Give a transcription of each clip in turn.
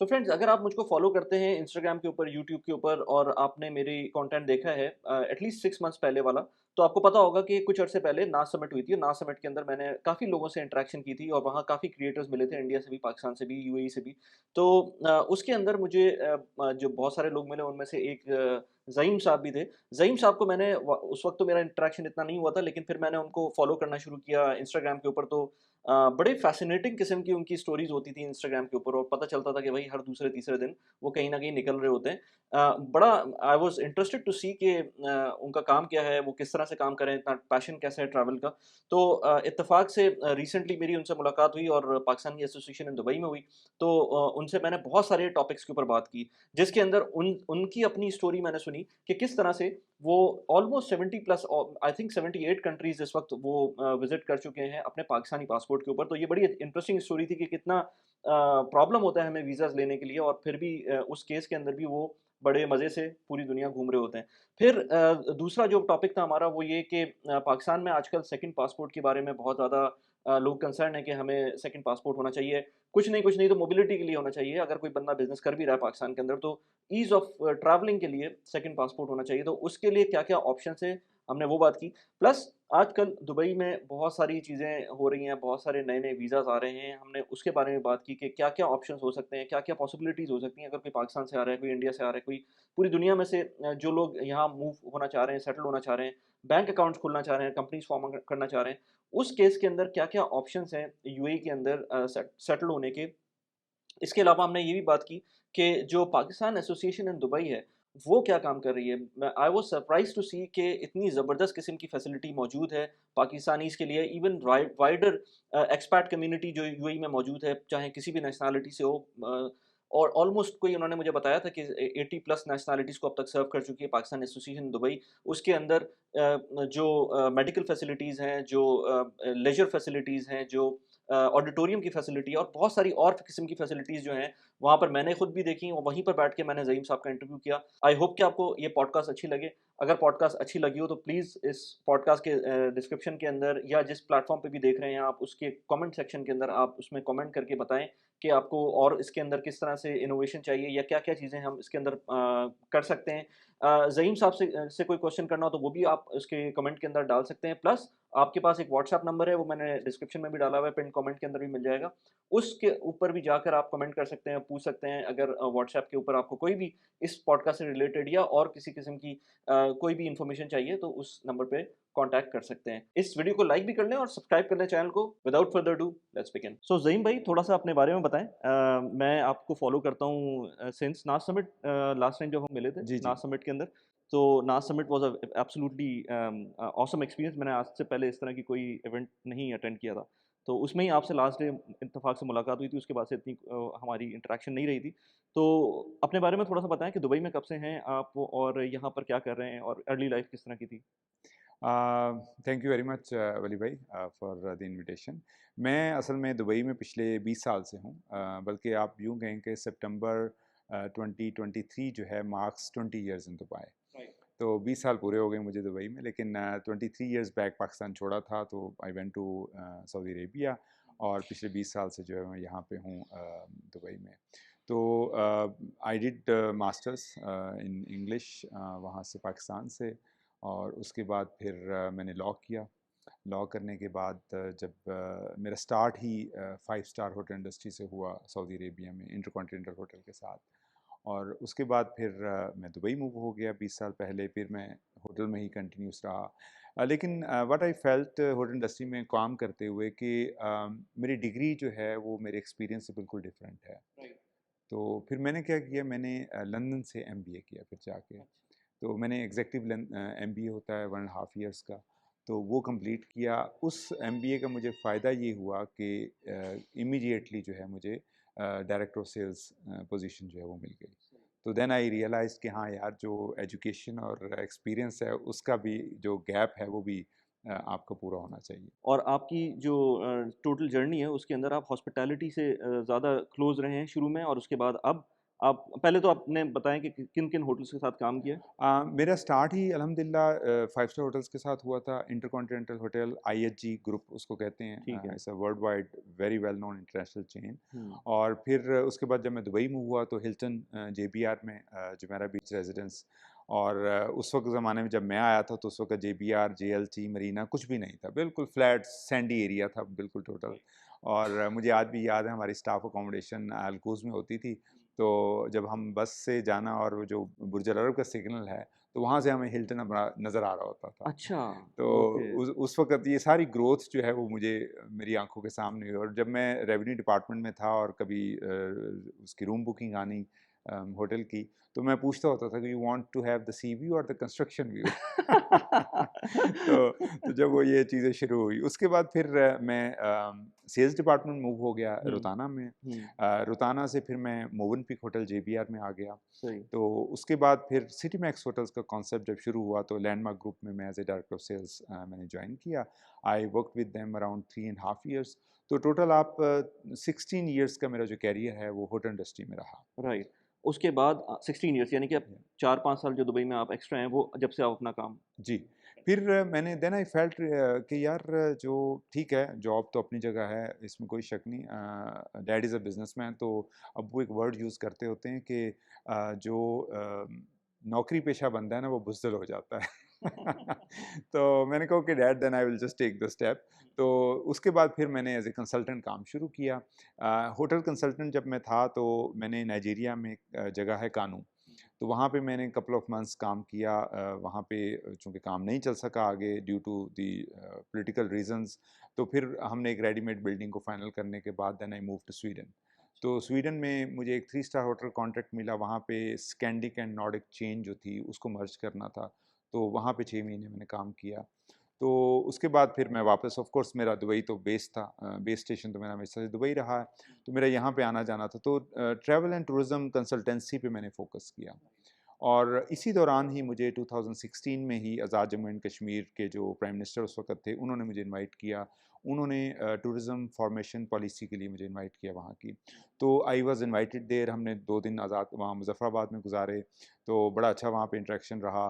So friends, अगर आप मुझको फॉलो करते हैं इंस्टाग्राम के ऊपर, यूट्यूब के ऊपर और आपने मेरी कंटेंट देखा है एटलीस्ट 6 मंथ्स पहले वाला, तो आपको पता होगा कि कुछ अर्से पहले नास समिट हुई थी। नास समिट के अंदर मैंने काफ़ी लोगों से इंटरेक्शन की थी और वहाँ काफ़ी क्रिएटर्स मिले थे, इंडिया से भी, पाकिस्तान से भी, यूएई से भी। तो उसके अंदर मुझे जो बहुत सारे लोग मिले, उनमें से एक ज़हीम साहब भी थे। ज़हीम साहब को मैंने उस वक्त तो मेरा इंटरेक्शन इतना नहीं हुआ था, लेकिन फिर मैंने उनको फॉलो करना शुरू किया इंस्टाग्राम के ऊपर। तो बड़े फ़ैसिनेटिंग किस्म की उनकी स्टोरीज़ होती थी इंस्टाग्राम के ऊपर और पता चलता था कि भाई हर दूसरे-तीसरे दिन वो कहीं न कहीं निकल रहे होते हैं। बड़ा आई वाज़ इंटरेस्टेड टू सी कि उनका काम क्या है, वो किस तरह से काम कर रहे हैं, इतना पैशन कैसा है ट्रैवल का। तो इत्तेफ़ाक से रिसेंटली मेरी उनसे मुलाकात हुई और पाकिस्तानी एसोसिएशन इन दुबई में हुई। तो उनसे मैंने बहुत सारे टॉपिक्स के ऊपर बात की, जिसके अंदर उनकी अपनी स्टोरी मैंने सुनी कि किस तरह से वो almost 70 plus I think 78 countries इस वक़्त वो विज़िट कर चुके हैं अपने पाकिस्तानी पासपोर्ट के ऊपर। तो ये बड़ी इंटरेस्टिंग स्टोरी थी कि कितना प्रॉब्लम होता है हमें वीज़ाज़ लेने के लिए और फिर भी उस केस के अंदर भी वो बड़े मज़े से पूरी दुनिया घूम रहे होते हैं। फिर दूसरा जो टॉपिक था हमारा वो ये कि पाकिस्तान में आजकल सेकंड पासपोर्ट के बारे में बहुत ज़्यादा लोग कंसर्न है कि हमें सेकंड पासपोर्ट होना चाहिए। कुछ नहीं तो मोबिलिटी के लिए होना चाहिए। अगर कोई बंदा बिज़नेस कर भी रहा है पाकिस्तान के अंदर, तो ईज़ ऑफ ट्रैवलिंग के लिए सेकंड पासपोर्ट होना चाहिए। तो उसके लिए क्या-क्या ऑप्शंस हैं, हमने वो बात की। प्लस आजकल दुबई में बहुत सारी चीज़ें हो रही हैं, बहुत सारे नए-नए वीज़ाज़ आ रहे हैं। हमने उसके बारे में बात की कि क्या-क्या ऑप्शंस हो सकते हैं, क्या-क्या पॉसिबिलिटीज़ हो सकती हैं अगर कोई पाकिस्तान से आ रहा है, कोई इंडिया से आ रहा है, कोई पूरी दुनिया में से जो लोग यहाँ मूव होना चाह रहे हैं, सेटल होना चाह रहे हैं, बैंक अकाउंट्स खोलना चाह रहे हैं, कंपनीज़ फ़ॉर्म करना चाह रहे हैं। उस केस के अंदर क्या-क्या ऑप्शंस हैं यूएई के अंदर सेटल होने के। इसके अलावा हमने ये भी बात की कि जो पाकिस्तान एसोसिएशन इन दुबई है, वो क्या काम कर रही है। मैं आई वाज़ सरप्राइज़्ड टू सी कि इतनी ज़बरदस्त किस्म की फैसिलिटी मौजूद है पाकिस्तानीज़ के लिए। इवन वाइडर एक्सपैट कम्युनिटी जो यूएई में मौजूद है, चाहे किसी भी नेशनैलिटी से हो, और ऑलमोस्ट कोई उन्होंने मुझे बताया था कि 80 प्लस नेशनैलिटीज़ को अब तक सर्व कर चुकी है पाकिस्तान एसोसिएशन दुबई। उसके अंदर जो मेडिकल फैसिलिटीज़ हैं, जो लेज़र फैसिलिटीज़ हैं, जो ऑडिटोरियम की फैसिलिटी है और बहुत सारी और किस्म की फैसिलिटीज़ जो हैं, वहाँ पर मैंने खुद भी देखी और वहीं पर बैठ के मैंने ज़हीम साहब का इंटरव्यू किया। आई होप कि आपको ये पॉडकास्ट अच्छी लगे। अगर पॉडकास्ट अच्छी लगी हो तो प्लीज़ इस पॉडकास्ट के डिस्क्रिप्शन के अंदर या जिस प्लेटफ़ॉर्म पे भी देख रहे हैं आप, उसके कमेंट सेक्शन के अंदर आप उसमें कमेंट करके बताएँ कि आपको और इसके अंदर किस तरह से इनोवेशन चाहिए या क्या-क्या चीज़ें हम इसके अंदर कर सकते हैं। ज़हीम साहब से कोई क्वेश्चन करना हो तो वो भी आप उसके कमेंट के अंदर डाल सकते हैं। प्लस आपके पास एक व्हाट्सएप नंबर है, वो मैंने डिस्क्रिप्शन में भी डाला हुआ है, पिन कमेंट के अंदर भी मिल जाएगा। उसके ऊपर भी जाकर आप कमेंट कर सकते हैं, पूछ सकते हैं अगर व्हाट्सएप के ऊपर आपको कोई भी इस पॉडकास्ट से रिलेटेड या और किसी किस्म की कोई भी इन्फॉर्मेशन चाहिए तो उस नंबर पे कॉन्टैक्ट कर सकते हैं। इस वीडियो को लाइक भी कर लें और सब्सक्राइब कर लें चैनल को। Without further do, let's begin. So Zaheem भाई, थोड़ा-सा अपने बारे में बताएँ। मैं आपको फ़ॉलो करता हूँ सिंस नास समिट, लास्ट टाइम जब हम मिले थे, जी, जी। नास समिट के अंदर। तो नास summit was absolutely awesome experience. मैंने आज से पहले इस तरह की कोई इवेंट नहीं अटेंड किया था। तो उसमें ही आपसे लास्ट डे इत्तेफ़ाक से मुलाकात हुई थी, उसके बाद से इतनी हमारी इंटरेक्शन नहीं रही थी। तो अपने बारे में थोड़ा-सा बताएँ कि दुबई में कब से हैं आप और यहाँ पर क्या कर रहे हैं और अर्ली लाइफ़ किस तरह की थी? थैंक यू वेरी मच वली भाई फॉर द इनविटेशन। मैं असल में दुबई में पिछले 20 साल से हूँ, बल्कि आप यूँ कहें कि सितंबर 2023 जो है marks 20 years in Dubai. Right. तो 20 साल पूरे हो गए मुझे दुबई में, लेकिन 23 इयर्स बैक पाकिस्तान छोड़ा था तो I went to Saudi Arabia, और पिछले 20 साल से जो है मैं यहाँ पे हूँ दुबई में। तो I did masters in English वहाँ से, पाकिस्तान से, और उसके बाद फिर मैंने लॉ किया। लॉ करने के बाद जब मेरा स्टार्ट ही 5 स्टार होटल इंडस्ट्री से हुआ सऊदी अरेबिया में, इंटरकॉन्टिनेंटल होटल के साथ। और उसके बाद फिर मैं दुबई मूव हो गया 20 साल पहले, फिर मैं होटल में ही कंटिन्यूस रहा। लेकिन what I felt hotel industry में काम करते हुए कि मेरी डिग्री जो है वो मेरे एक्सपीरियंस से बिल्कुल डिफरेंट है। राइट। तो फिर मैंने क्या किया, मैंने लंदन से एमबीए किया फिर जाके। अच्छा। तो मैंने एग्जेक्टिव एमबीए होता है 1.5 ईयर्स का, तो वो कंप्लीट किया। उस एमबीए का मुझे फ़ायदा ये हुआ कि इमीडिएटली जो है मुझे डायरेक्टर ऑफ सेल्स पोजीशन जो है वो मिल गई। तो देन आई रियलाइज़ कि हाँ यार, जो एजुकेशन और एक्सपीरियंस है उसका भी जो गैप है वो भी आपको पूरा होना चाहिए। और आपकी जो टोटल जर्नी है उसके अंदर आप हॉस्पिटैलिटी से ज़्यादा क्लोज़ रहे हैं शुरू में और उसके बाद अब आप पहले तो आपने बताया कि किन-किन होटल्स के साथ काम किया? मेरा स्टार्ट ही अल्हम्दुलिल्लाह 5 स्टार होटल्स के साथ हुआ था। इंटरकॉन्टिनेंटल होटल, आईएचजी ग्रुप उसको कहते हैं। ठीक है। It's a world wide very well known international chain. हुँ, और फिर उसके बाद जब मैं दुबई में हुआ तो हिल्टन जेबीआर में जुमेरा बीच रेजिडेंस। और उस वक्त ज़माने में जब मैं आया था तो उस वक्त जेबीआर, जेएलटी, मरीना कुछ भी नहीं था, बिल्कुल फ्लैट सैंडी एरिया था बिल्कुल टोटल। और मुझे आज भी याद है हमारी स्टाफ अकोमोडेशन अलकूज़ में होती थी। तो जब हम बस से जाना और वो जो बुर्ज अल अरब का सिग्नल है, तो वहाँ से हमें हिल्टन अपना नज़र आ रहा होता था। अच्छा, तो ओके। उस वक़्त ये सारी ग्रोथ जो है वो मुझे मेरी आँखों के सामने हुई। और जब मैं रेवेन्यू डिपार्टमेंट में था और कभी उसकी रूम बुकिंग आनी होटल की, तो मैं पूछता होता था कि you want to have the sea view और द कंस्ट्रक्शन व्यू। तो जब वो ये चीज़ें शुरू हुई, उसके बाद फिर मैं सेल्स डिपार्टमेंट मूव हो गया हुँ, रुताना में। हुँ, रुताना से फिर मैं मोवेनपिक होटल जेबीआर में आ गया। सही। तो उसके बाद फिर सिटी मैक्स होटल्स का कॉन्सेप्ट जब शुरू हुआ तो लैंडमार्क ग्रुप में मैं as a director of sales मैंने ज्वाइन किया। I work with them around 3.5 years. तो टोटल आप 16 ईयर्स का मेरा जो कैरियर है वो होटल इंडस्ट्री में रहा। राइट। उसके बाद 16 इयर्स यानी कि अब Yeah. 4-5 साल जो दुबई में आप एक्स्ट्रा हैं, वो जब से आप अपना काम जी। फिर मैंने देन आई फेल्ट कि यार जो ठीक है जॉब तो अपनी जगह है, इसमें कोई शक नहीं। डैड इज़ अ बिजनेसमैन, तो अब वो एक वर्ड यूज़ करते होते हैं कि जो नौकरी पेशा बंदा है ना वो बुज़दिल हो जाता है। तो मैंने कहा कि dad then I will just take the step. तो उसके बाद फिर मैंने एज ए कंसल्टेंट काम शुरू किया। होटल कंसल्टेंट जब मैं था तो मैंने नाइजीरिया में एक जगह है कानू, तो वहाँ पे मैंने कपल ऑफ मंथ्स काम किया। वहाँ पे चूँकि काम नहीं चल सका आगे due to the political reasons, तो फिर हमने एक रेडीमेड बिल्डिंग को फाइनल करने के बाद then I move to Sweden. तो स्वीडन में मुझे एक 3 स्टार होटल कॉन्ट्रैक्ट मिला, वहाँ पे स्कैंडिक एंड नॉर्डिक चेन जो थी उसको मर्ज करना था। तो वहाँ पे 6 महीने मैंने काम किया। तो उसके बाद फिर मैं वापस, ऑफ कोर्स मेरा दुबई तो बेस था, बेस स्टेशन तो मेरा हमेशा से दुबई रहा है। तो मेरा यहाँ पे आना जाना था, तो ट्रैवल एंड टूरिज़्म कंसल्टेंसी पे मैंने फ़ोकस किया। और इसी दौरान ही मुझे 2016 में ही आज़ाद जम्मू एंड कश्मीर के जो प्राइम मिनिस्टर उस वक़्त थे, उन्होंने मुझे इनवाइट किया। उन्होंने टूरिज़्म फॉर्मेशन पॉलिसी के लिए मुझे इनवाइट किया वहाँ की। तो आई वाज़ इनवाइटेड देयर, हमने 2 दिन आज़ाद वहाँ मुज़फ़्फ़राबाद में गुज़ारे, तो बड़ा अच्छा वहाँ पे इंटरेक्शन रहा।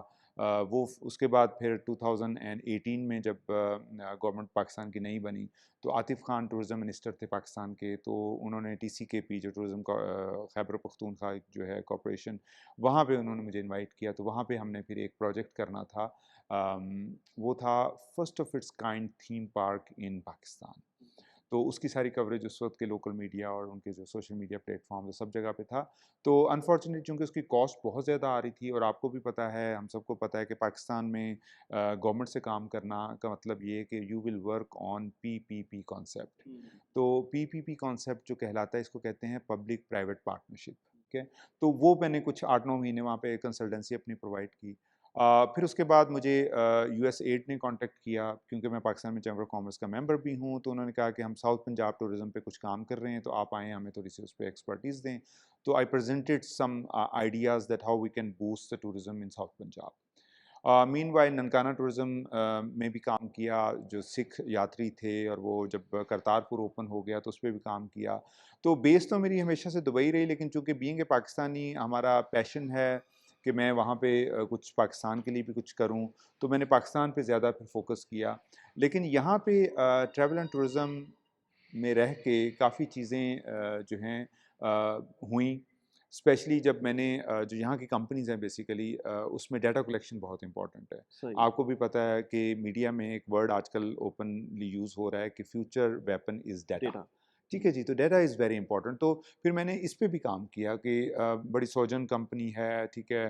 वो उसके बाद फिर 2018 में जब गवर्नमेंट पाकिस्तान की नई बनी, तो आतिफ़ ख़ान टूरिज़्म मिनिस्टर थे पाकिस्तान के, तो उन्होंने टीसीकेपी जो टूरिज़्म का खैबर पख्तूनख्वा जो है कॉर्पोरेशन, वहाँ पे उन्होंने मुझे इनवाइट किया। तो वहाँ पे हमने फिर एक प्रोजेक्ट करना था। वो था first of its kind theme park इन पाकिस्तान। तो उसकी सारी कवरेज उस वक्त के लोकल मीडिया और उनके जो सोशल मीडिया प्लेटफॉर्म सब जगह पे था। तो अनफॉर्चुनेटली चूँकि उसकी कॉस्ट बहुत ज़्यादा आ रही थी, और आपको भी पता है, हम सबको पता है कि पाकिस्तान में गवर्नमेंट से काम करना का मतलब ये है कि you will work on PPP concept. हुँ, तो पीपीपी कॉन्सेप्ट जो कहलाता है, इसको कहते हैं पब्लिक प्राइवेट पार्टनरशिप। ठीक है? तो वो मैंने कुछ 8-9 महीने वहाँ पे कंसल्टेंसी अपनी प्रोवाइड की। फिर उसके बाद मुझे यूएसएड ने कांटेक्ट किया, क्योंकि मैं पाकिस्तान में चैम्बर ऑफ कॉमर्स का मेंबर भी हूँ, तो उन्होंने कहा कि हम साउथ पंजाब टूरिज्म पे कुछ काम कर रहे हैं, तो आप आएँ, हमें थोड़ी-सी उस पे एक्सपर्टीज़ दें। तो I presented some ideas that how we can boost the tourism in South Punjab. Meanwhile Nankana tourism में भी काम किया, जो सिख यात्री थे, और वो जब करतारपुर ओपन हो गया तो उस पे भी काम किया। तो बेस तो मेरी हमेशा से दुबई रही, लेकिन चूँकि बीइंग ए पाकिस्तानी हमारा पैशन है कि मैं वहाँ पे कुछ पाकिस्तान के लिए भी कुछ करूँ, तो मैंने पाकिस्तान पे ज़्यादा फिर फ़ोकस किया। लेकिन यहाँ पे ट्रैवल एंड टूरिज़्म में रह के काफ़ी चीज़ें जो हैं हुईं। स्पेशली जब मैंने जो यहाँ की कंपनीज़ हैं बेसिकली, उसमें डाटा कलेक्शन बहुत इंपॉर्टेंट है। सही, आपको भी पता है कि मीडिया में एक वर्ड आजकल ओपनली यूज़ हो रहा है कि future weapon is data. Data. ठीक हुँ, है जी, तो डाटा इज़ वेरी इंपॉर्टेंट। तो फिर मैंने इस पे भी काम किया कि बड़ी सोजन कंपनी है, ठीक है,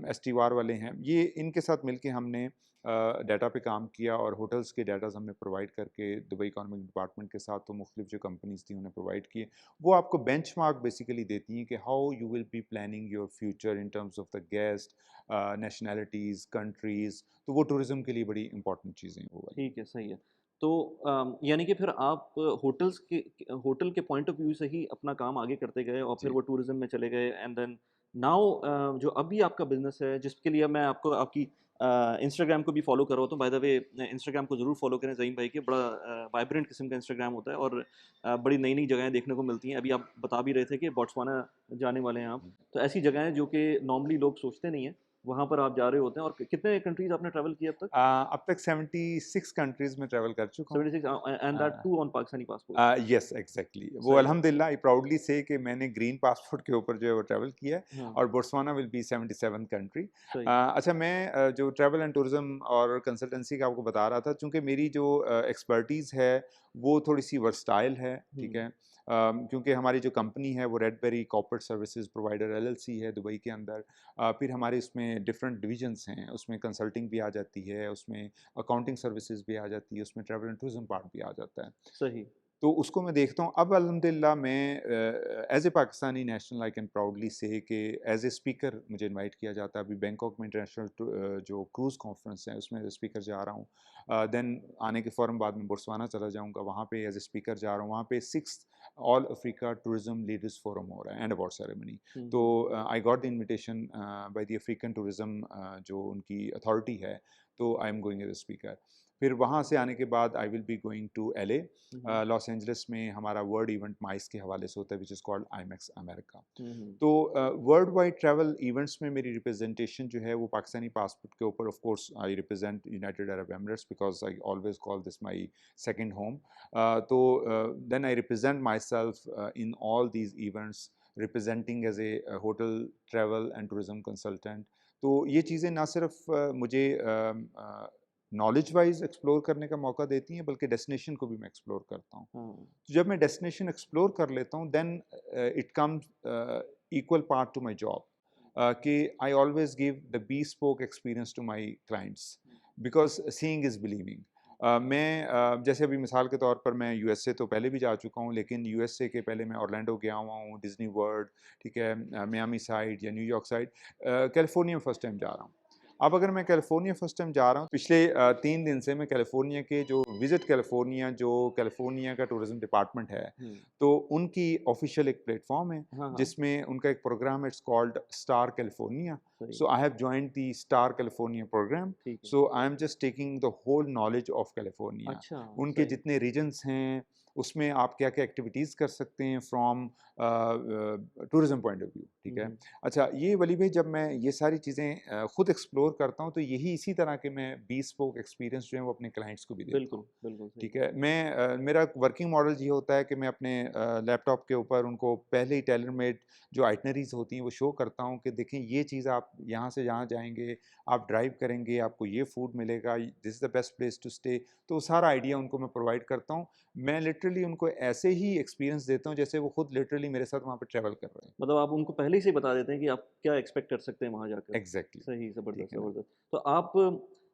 एसटीवार वाले हैं, ये इनके साथ मिलके हमने डाटा पे काम किया, और होटल्स के डाटाज़ हमने प्रोवाइड करके दुबई इकोनॉमिक डिपार्टमेंट के साथ, तो मुख्तलिफ जो कंपनीज़ थी उन्हें प्रोवाइड किए। वो आपको बेंचमार्क बेसिकली देती हैं कि how you will be planning your future in terms of the guest, nationalities, countries. तो वो टूरिज़्म के लिए बड़ी इंपॉर्टेंट चीज़ें हैं वो वाली। ठीक है, सही है। तो यानी कि फिर आप होटल के पॉइंट ऑफ व्यू से ही अपना काम आगे करते गए और फिर जी, वो टूरिज़्म में चले गए एंड देन नाउ जो अभी आपका बिज़नेस है, जिसके लिए मैं आपको आपकी इंस्टाग्राम को भी फॉलो कर रहा होता हूँ। बाय द वे इंस्टाग्राम को ज़रूर फॉलो करें ज़हीम भाई के, बड़ा वाइब्रेंट किस्म का इंस्टाग्राम होता है और बड़ी नई-नई जगहें देखने को मिलती हैं। अभी आप बता भी रहे थे कि बोट्सवाना जाने वाले हैं आप। तो ऐसी जगह हैं जो कि नॉर्मली लोग सोचते नहीं हैं, वहाँ पर आप जा रहे होते हैं और कितने कंट्रीज़ आपने ट्रैवल किए अब तक? अब तक 76 कंट्रीज़ में ट्रैवल कर चुका हूँ। 76 and that too on Pakistani passport. Yes exactly वो सही है। अल्हम्दुलिल्लाह आई प्राउडली से कि मैंने ग्रीन पासपोर्ट के ऊपर जो है वो ट्रैवल किया है हाँ, और बोट्सवाना विल बी 77 कंट्री। सही। अच्छा मैं जो ट्रैवल एंड टूरिज़्म और कंसल्टेंसी का आपको बता रहा था चूँकि मेरी जो एक्सपर्टीज़ है वो थोड़ी-सी वर्सटाइल है, ठीक हुँ, है? क्योंकि हमारी जो कंपनी है वो रेडबेरी कॉर्पोरेट सर्विसेज प्रोवाइडर एलएलसी है दुबई के अंदर। फिर हमारे इसमें डिफरेंट डिविजन्स हैं, उसमें कंसल्टिंग भी आ जाती है, उसमें अकाउंटिंग सर्विसेज भी आ जाती है, उसमें ट्रैवल एंड टूरिज़्म पार्ट भी आ जाता है। सही। तो उसको मैं देखता हूँ। अब अल्हम्दुलिल्लाह मैं as a Pakistani national I can proudly से कि एज़ ए स्पीकर मुझे इनवाइट किया जाता है। अभी बैंकॉक में इंटरनेशनल जो क्रूज़ कॉन्फ्रेंस है उसमें एज़ ए स्पीकर जा रहा हूँ। देन आने के फ़ौरन बाद में बोट्सवाना चला जाऊँगा, वहाँ पे एज़ ए स्पीकर जा रहा हूँ। वहाँ पे 6th all Africa tourism leaders forum हो रहा है एंड अवार्ड सेरेमनी। हुँ, तो hmm, I got the invitation by the African tourism जो उनकी अथॉरिटी है, तो I am going as a speaker. फिर वहाँ से आने के बाद I will be going to LA. Hmm, hmm, Los Angeles में हमारा वर्ल्ड इवेंट माइस के हवाले से होता है which is called IMAX America. हुँ, हुँ, तो वर्ल्ड वाइड ट्रैवल इवेंट्स में मेरी रिप्रेजेंटेशन जो है वो पाकिस्तानी पासपोर्ट के ऊपर of course I represent United Arab Emirates because I always call this my second home. तो then I represent myself in all these events representing as a hotel travel and tourism consultant. तो ये चीज़ें ना सिर्फ मुझे knowledge wise explore करने का मौका देती हैं बल्कि डेस्टिनेशन को भी मैं एक्सप्लोर करता हूँ। हाँ, तो जब मैं डेस्टिनेशन एक्सप्लोर कर लेता हूँ then it comes equal part to my job कि I always give the bespoke experience to my clients because seeing is believing. मैं जैसे अभी मिसाल के तौर पर मैं यूएसए तो पहले भी जा चुका हूँ लेकिन यूएसए के पहले मैं ऑरलैंडो गया हुआ हूँ, डिज्नी वर्ल्ड, ठीक है, मियामी साइड या New York side, California first time जा रहा हूँ। अब अगर मैं कैलिफोर्निया फर्स्ट टाइम जा रहा हूँ, पिछले 3 दिन से मैं कैलिफोर्निया के जो विज़िट कैलिफोर्निया जो कैलिफोर्निया का टूरिज़्म डिपार्टमेंट है, हुँ, तो उनकी ऑफ़िशियल एक प्लेटफ़ॉर्म है, हाँ, हाँ, जिसमें उनका एक प्रोग्राम है, इट्स कॉल्ड स्टार कैलिफोर्निया। सही, so I have joined the star California program. ठीक है। So I am just taking the whole knowledge of California. अच्छा, उनके सही। जितने रीजन्स हैं, उसमें आप क्या-क्या एक्टिविटीज़ कर सकते हैं from tourism point of view, ठीक हुँ, है। हुँ, अच्छा, ये वली भाई जब मैं ये सारी चीज़ें खुद एक्सप्लोर करता हूँ, तो यही इसी तरह के मैं bespoke एक्सपीरियंस जो है वो अपने क्लाइंट्स को भी देता बिल्कुल, हूँ, बिल्कुल सही। ठीक है। मैं मेरा वर्किंग मॉडल ये होता है कि मैं अपने लैपटॉप के ऊपर उनको पहले ही टेलर मेड जो आइटनरीज़ होती हैं वो शो करता हूँ कि देखें ये चीज़ आप यहाँ से यहाँ जाएँगे, आप ड्राइव करेंगे, आपको ये फूड मिलेगा, this is the best place to stay. तो सारा आइडिया उनको मैं प्रोवाइड करता हूँ। मैं लिटरली उनको ऐसे ही एक्सपीरियंस देता हूँ जैसे वो खुद लिटरली मेरे साथ वहाँ पे ट्रैवल कर रहे हैं। मतलब आप उनको पहले ही से बता देते हैं कि आप क्या एक्सपेक्ट कर सकते हैं वहाँ जाकर। एग्ज़ैक्टली, सही, ठीक ज़बरदस्त, है ना? ज़बरदस्त। तो आप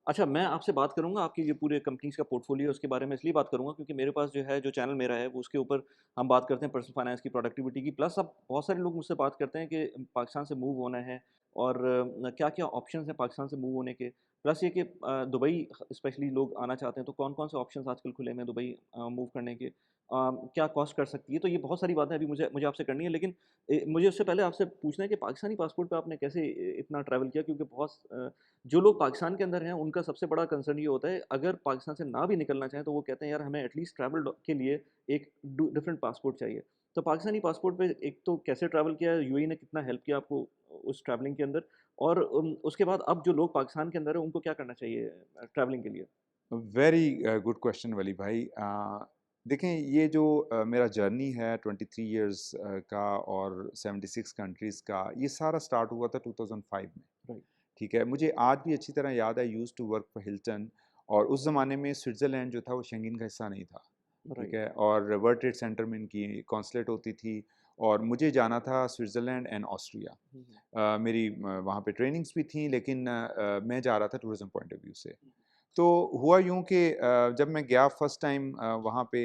अच्छा मैं आपसे बात करूँगा आपकी जो पूरे कंपनीज़ का पोर्टफ़ोलियो है उसके बारे में इसलिए बात करूँगा क्योंकि मेरे पास जो है जो चैनल मेरा है वो उसके ऊपर हम बात करते हैं पर्सनल फाइनेंस की प्रोडक्टिविटी की प्लस अब बहुत सारे लोग मुझसे बात करते हैं कि पाकिस्तान से मूव होना है और क्या-क्या ऑप्शंस हैं पाकिस्तान से मूव होने के। प्लस ये कि दुबई स्पेशली लोग आना चाहते हैं तो कौन-कौन से ऑप्शंस आजकल खुले हुए हैं दुबई मूव करने के। क्या कॉस्ट कर सकती है? तो ये बहुत सारी बातें अभी मुझे मुझे आपसे करनी है लेकिन मुझे उससे पहले आपसे पूछना है कि पाकिस्तानी पासपोर्ट पे आपने कैसे इतना ट्रैवल किया? क्योंकि बहुत जो लोग पाकिस्तान के अंदर हैं, उनका सबसे बड़ा कंसर्न ये होता है, अगर पाकिस्तान से ना भी निकलना चाहें, तो वो कहते हैं, "यार, हमें एटलीस्ट ट्रैवल डॉ के लिए एक डिफरेंट पासपोर्ट चाहिए।" तो पाकिस्तानी पासपोर्ट पे एक तो कैसे ट्रैवल किया? यूएई ने कितना हेल्प किया आपको उस ट्रैवलिंग के अंदर? और उसके बाद अब जो लोग पाकिस्तान के अंदर हैं, उनको क्या करना चाहिए ट्रैवलिंग के लिए? वेरी गुड क्वेश्चन वली भाई। देखें ये जो मेरा जर्नी है 23 इयर्स का और 76 कंट्रीज़ का, ये सारा स्टार्ट हुआ था 2005 में, राइट, ठीक है। मुझे आज भी अच्छी तरह याद है, I used to work for Hilton और उस ज़माने में स्विट्ज़रलैंड जो था वो शेंगेन का हिस्सा नहीं था, ठीक राइट। है। और वर्ल्ड ट्रेड सेंटर में इनकी कॉन्सुलेट होती थी और मुझे जाना था स्विट्ज़रलैंड एंड ऑस्ट्रिया। हुँ, हुँ। मेरी वहाँ पे ट्रेनिंग्स भी थी लेकिन मैं जा रहा था टूरिज़्म पॉइंट ऑफ व्यू से। तो हुआ यूँ कि जब मैं गया फर्स्ट टाइम वहाँ पे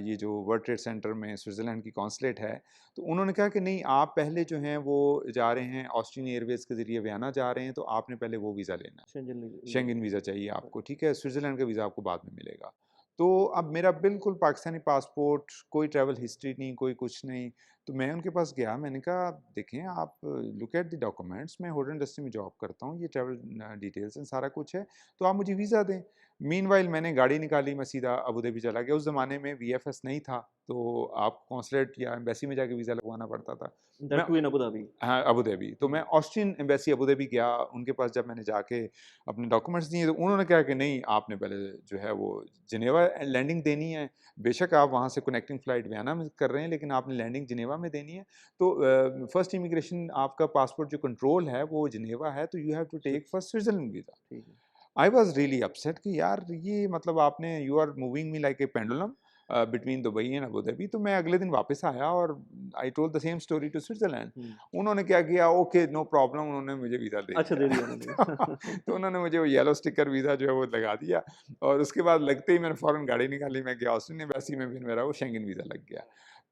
ये जो वर्ल्ड ट्रेड सेंटर में स्विट्ज़रलैंड की कॉन्सुलेट है, तो उन्होंने कहा कि नहीं आप पहले जो हैं वो जा रहे हैं ऑस्ट्रियन एयरवेज़ के ज़रिए वियना जा रहे हैं, तो आपने पहले वो वीज़ा लेना है। Shenzhen Schengen visa. वीज़ा चाहिए आपको, ठीक है? स्विट्ज़रलैंड का वीज़ा आपको बाद में मिलेगा। तो अब मेरा बिल्कुल पाकिस्तानी पासपोर्ट, कोई ट्रैवल हिस्ट्री नहीं, कोई कुछ नहीं। तो मैं उनके पास गया, मैंने कहा देखें आप लुक एट द डॉक्यूमेंट्स, मैं होटल इंडस्ट्री में जॉब करता हूँ, ये ट्रैवल डिटेल्स हैं, सारा कुछ है, तो आप मुझे वीज़ा दें। मीनवाइल मैंने गाड़ी निकाली, मैं सीधा अबू धाबी चला गया। उस ज़माने में वीएफएस नहीं था, तो आप कॉन्सुलेट या एम्बेसी में जाके वीज़ा लगवाना पड़ता था। मैं that too in Abu Dhabi. हाँ, अबू धाबी। तो मैं हुँ, ऑस्ट्रियन एम्बेसी अबू धाबी गया, उनके पास जब मैंने जाके अपने डॉक्यूमेंट्स दिए, तो उन्होंने कहा कि नहीं, आपने पहले जो है वो जिनेवा लैंडिंग देनी है। बेशक आप वहाँ से कनेक्टिंग फ़्लाइट वियना में कर रहे हैं, लेकिन आपने लैंडिंग जिनेवा में देनी है। तो फर्स्ट इमिग्रेशन आपका पासपोर्ट जो कंट्रोल है, वो जिनेवा है, तो यू हैव टू टेक स्विट्स फर्स्ट स्विट्ज़रलैंड वीज़ा। ठीक है। आई वाज़ रियली अपसेट कि यार ये मतलब आपने you are moving me like a pendulum between Dubai and Abu Dhabi. तो मैं अगले दिन वापस आया और I told the same story to Switzerland. हुँ, उन्होंने क्या किया, ओके नो प्रॉब्लम, उन्होंने मुझे वीज़ा दे अच्छा दे दिया। दिया उन्होंने। तो उन्होंने मुझे वो येलो स्टिकर वीज़ा जो है वो लगा दिया, और उसके बाद लगते ही मैंने फ़ौरन गाड़ी निकाली, मैं गया ऑस्ट्रेलियन एम्बेसी में, फिर मेरा वो शेंगन वीज़ा लग गया।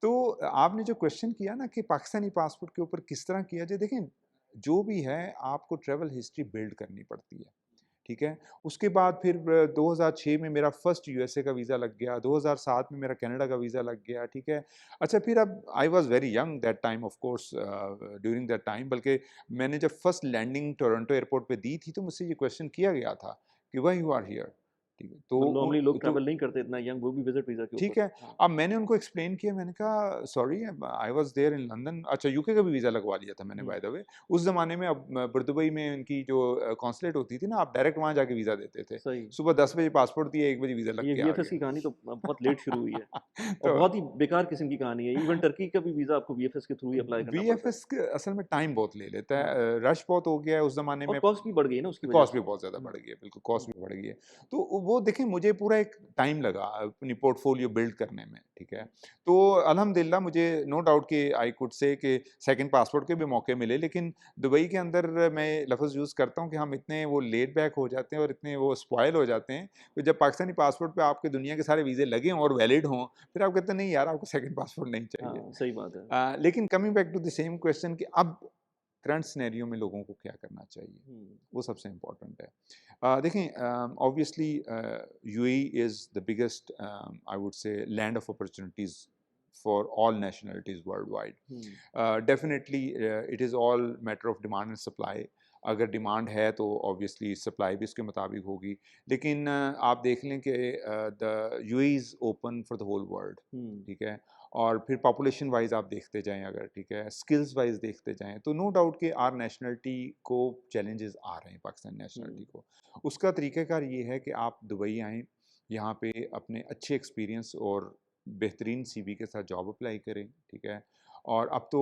तो आपने जो क्वेश्चन किया ना कि पाकिस्तानी पासपोर्ट के ऊपर किस तरह किया जाए, देखें जो भी है आपको ट्रैवल हिस्ट्री बिल्ड करनी पड़ती है। ठीक है? उसके बाद फिर 2006 में मेरा फर्स्ट यूएसए का वीज़ा लग गया, 2007 में मेरा कनाडा का वीज़ा लग गया, ठीक है? अच्छा, फिर अब I was very young that time, of course during that time, बल्कि मैंने जब फर्स्ट लैंडिंग टोरंटो एयरपोर्ट पे दी थी, तो मुझसे ये क्वेश्चन किया गया था कि व्हाई यू आर हियर? ठीक है? नॉर्मली लोग तो ट्रैवल नहीं करते इतना यंग, वो भी विज़िट वीज़ा के ऊपर। ठीक है, हाँ, अब मैंने उनको एक्सप्लेन किया, मैंने कहा sorry I was there in London. अच्छा, यूके का भी वीज़ा लगवा लिया था मैंने हुँ, बाय द वे। उस ज़माने में अब बुर दुबई में उनकी जो कॉन्सुलेट होती थी ना, आप डायरेक्ट वहाँ जाके वीज़ा देते थे। सही। सुबह 10 बजे पासपोर्ट दिया, 1 बजे वीज़ा लग ये के आ वीएफएस गया। की कहानी तो बहुत लेट शुरू हुई है और तो बहुत ही बेकार किस्म की कहानी है। इवन टर्की का भी वीज़ा आपको वीएफएस के थ्रू ही अप्लाई करना पड़ता है। वीएफएस के असल में टाइम बहुत ले लेता है, हाँ, रश बहुत हो गया है उस ज़माने और में। कॉस्ट भी बढ़ गई है ना उसकी वजह कॉस्ट से। भी बहुत ज़्यादा हुँ, बढ़ गई है, बिल्कुल कॉस्ट हुँ, भी बढ़ गई है। तो वो देखिए मुझे पूरा एक टाइम लगा अपनी पोर्टफ़ोलियो बिल्ड करने में, ठीक है। हुँ, तो अल्हम्दुलिल्लाह मुझे नो डाउट कि आई कुड से कि सेकंड पासपोर्ट के भी मौके मिले, लेकिन दुबई के अंदर मैं लफ़्ज़ यूज़ करता हूँ कि हम इतने वो लेड बैक हो जाते हैं और इतने वो स्पॉइल हो जाते हैं कि जब पाकिस्तानी पासपोर्ट पे आपके दुनिया के सारे वीज़े लगे हों और वैलिड हों, फिर आप कहते हैं नहीं यार, आपको सेकंड पासपोर्ट नहीं चाहिए। हाँ, सही बात है। लेकिन coming back to the same question कि अब करंट सिनेरियो में लोगों को क्या करना चाहिए, हुँ, वो सबसे इम्पोर्टेंट है। देखें obviously UAE is the biggest I would से land of opportunities for all nationalities world wide. Hmm, definitely it is all matter of demand and supply. अगर डिमांड है तो ऑब्वियसली सप्लाई भी उसके मुताबिक होगी, लेकिन आप देख लें कि the UAE is open for the whole world, हुँ, ठीक है। और फिर पॉपुलेशन वाइज आप देखते जाएं, अगर ठीक है स्किल्स वाइज देखते जाएं, तो नो डाउट कि आर नेशनलिटी को चैलेंजेस आ रहे हैं, पाकिस्तान नेशनलिटी हुँ, को। उसका तरीक़ाकार ये है कि आप दुबई आएँ, यहाँ पे अपने अच्छे एक्सपीरियंस और बेहतरीन सीवी के साथ जॉब अप्लाई करें, ठीक है। और अब तो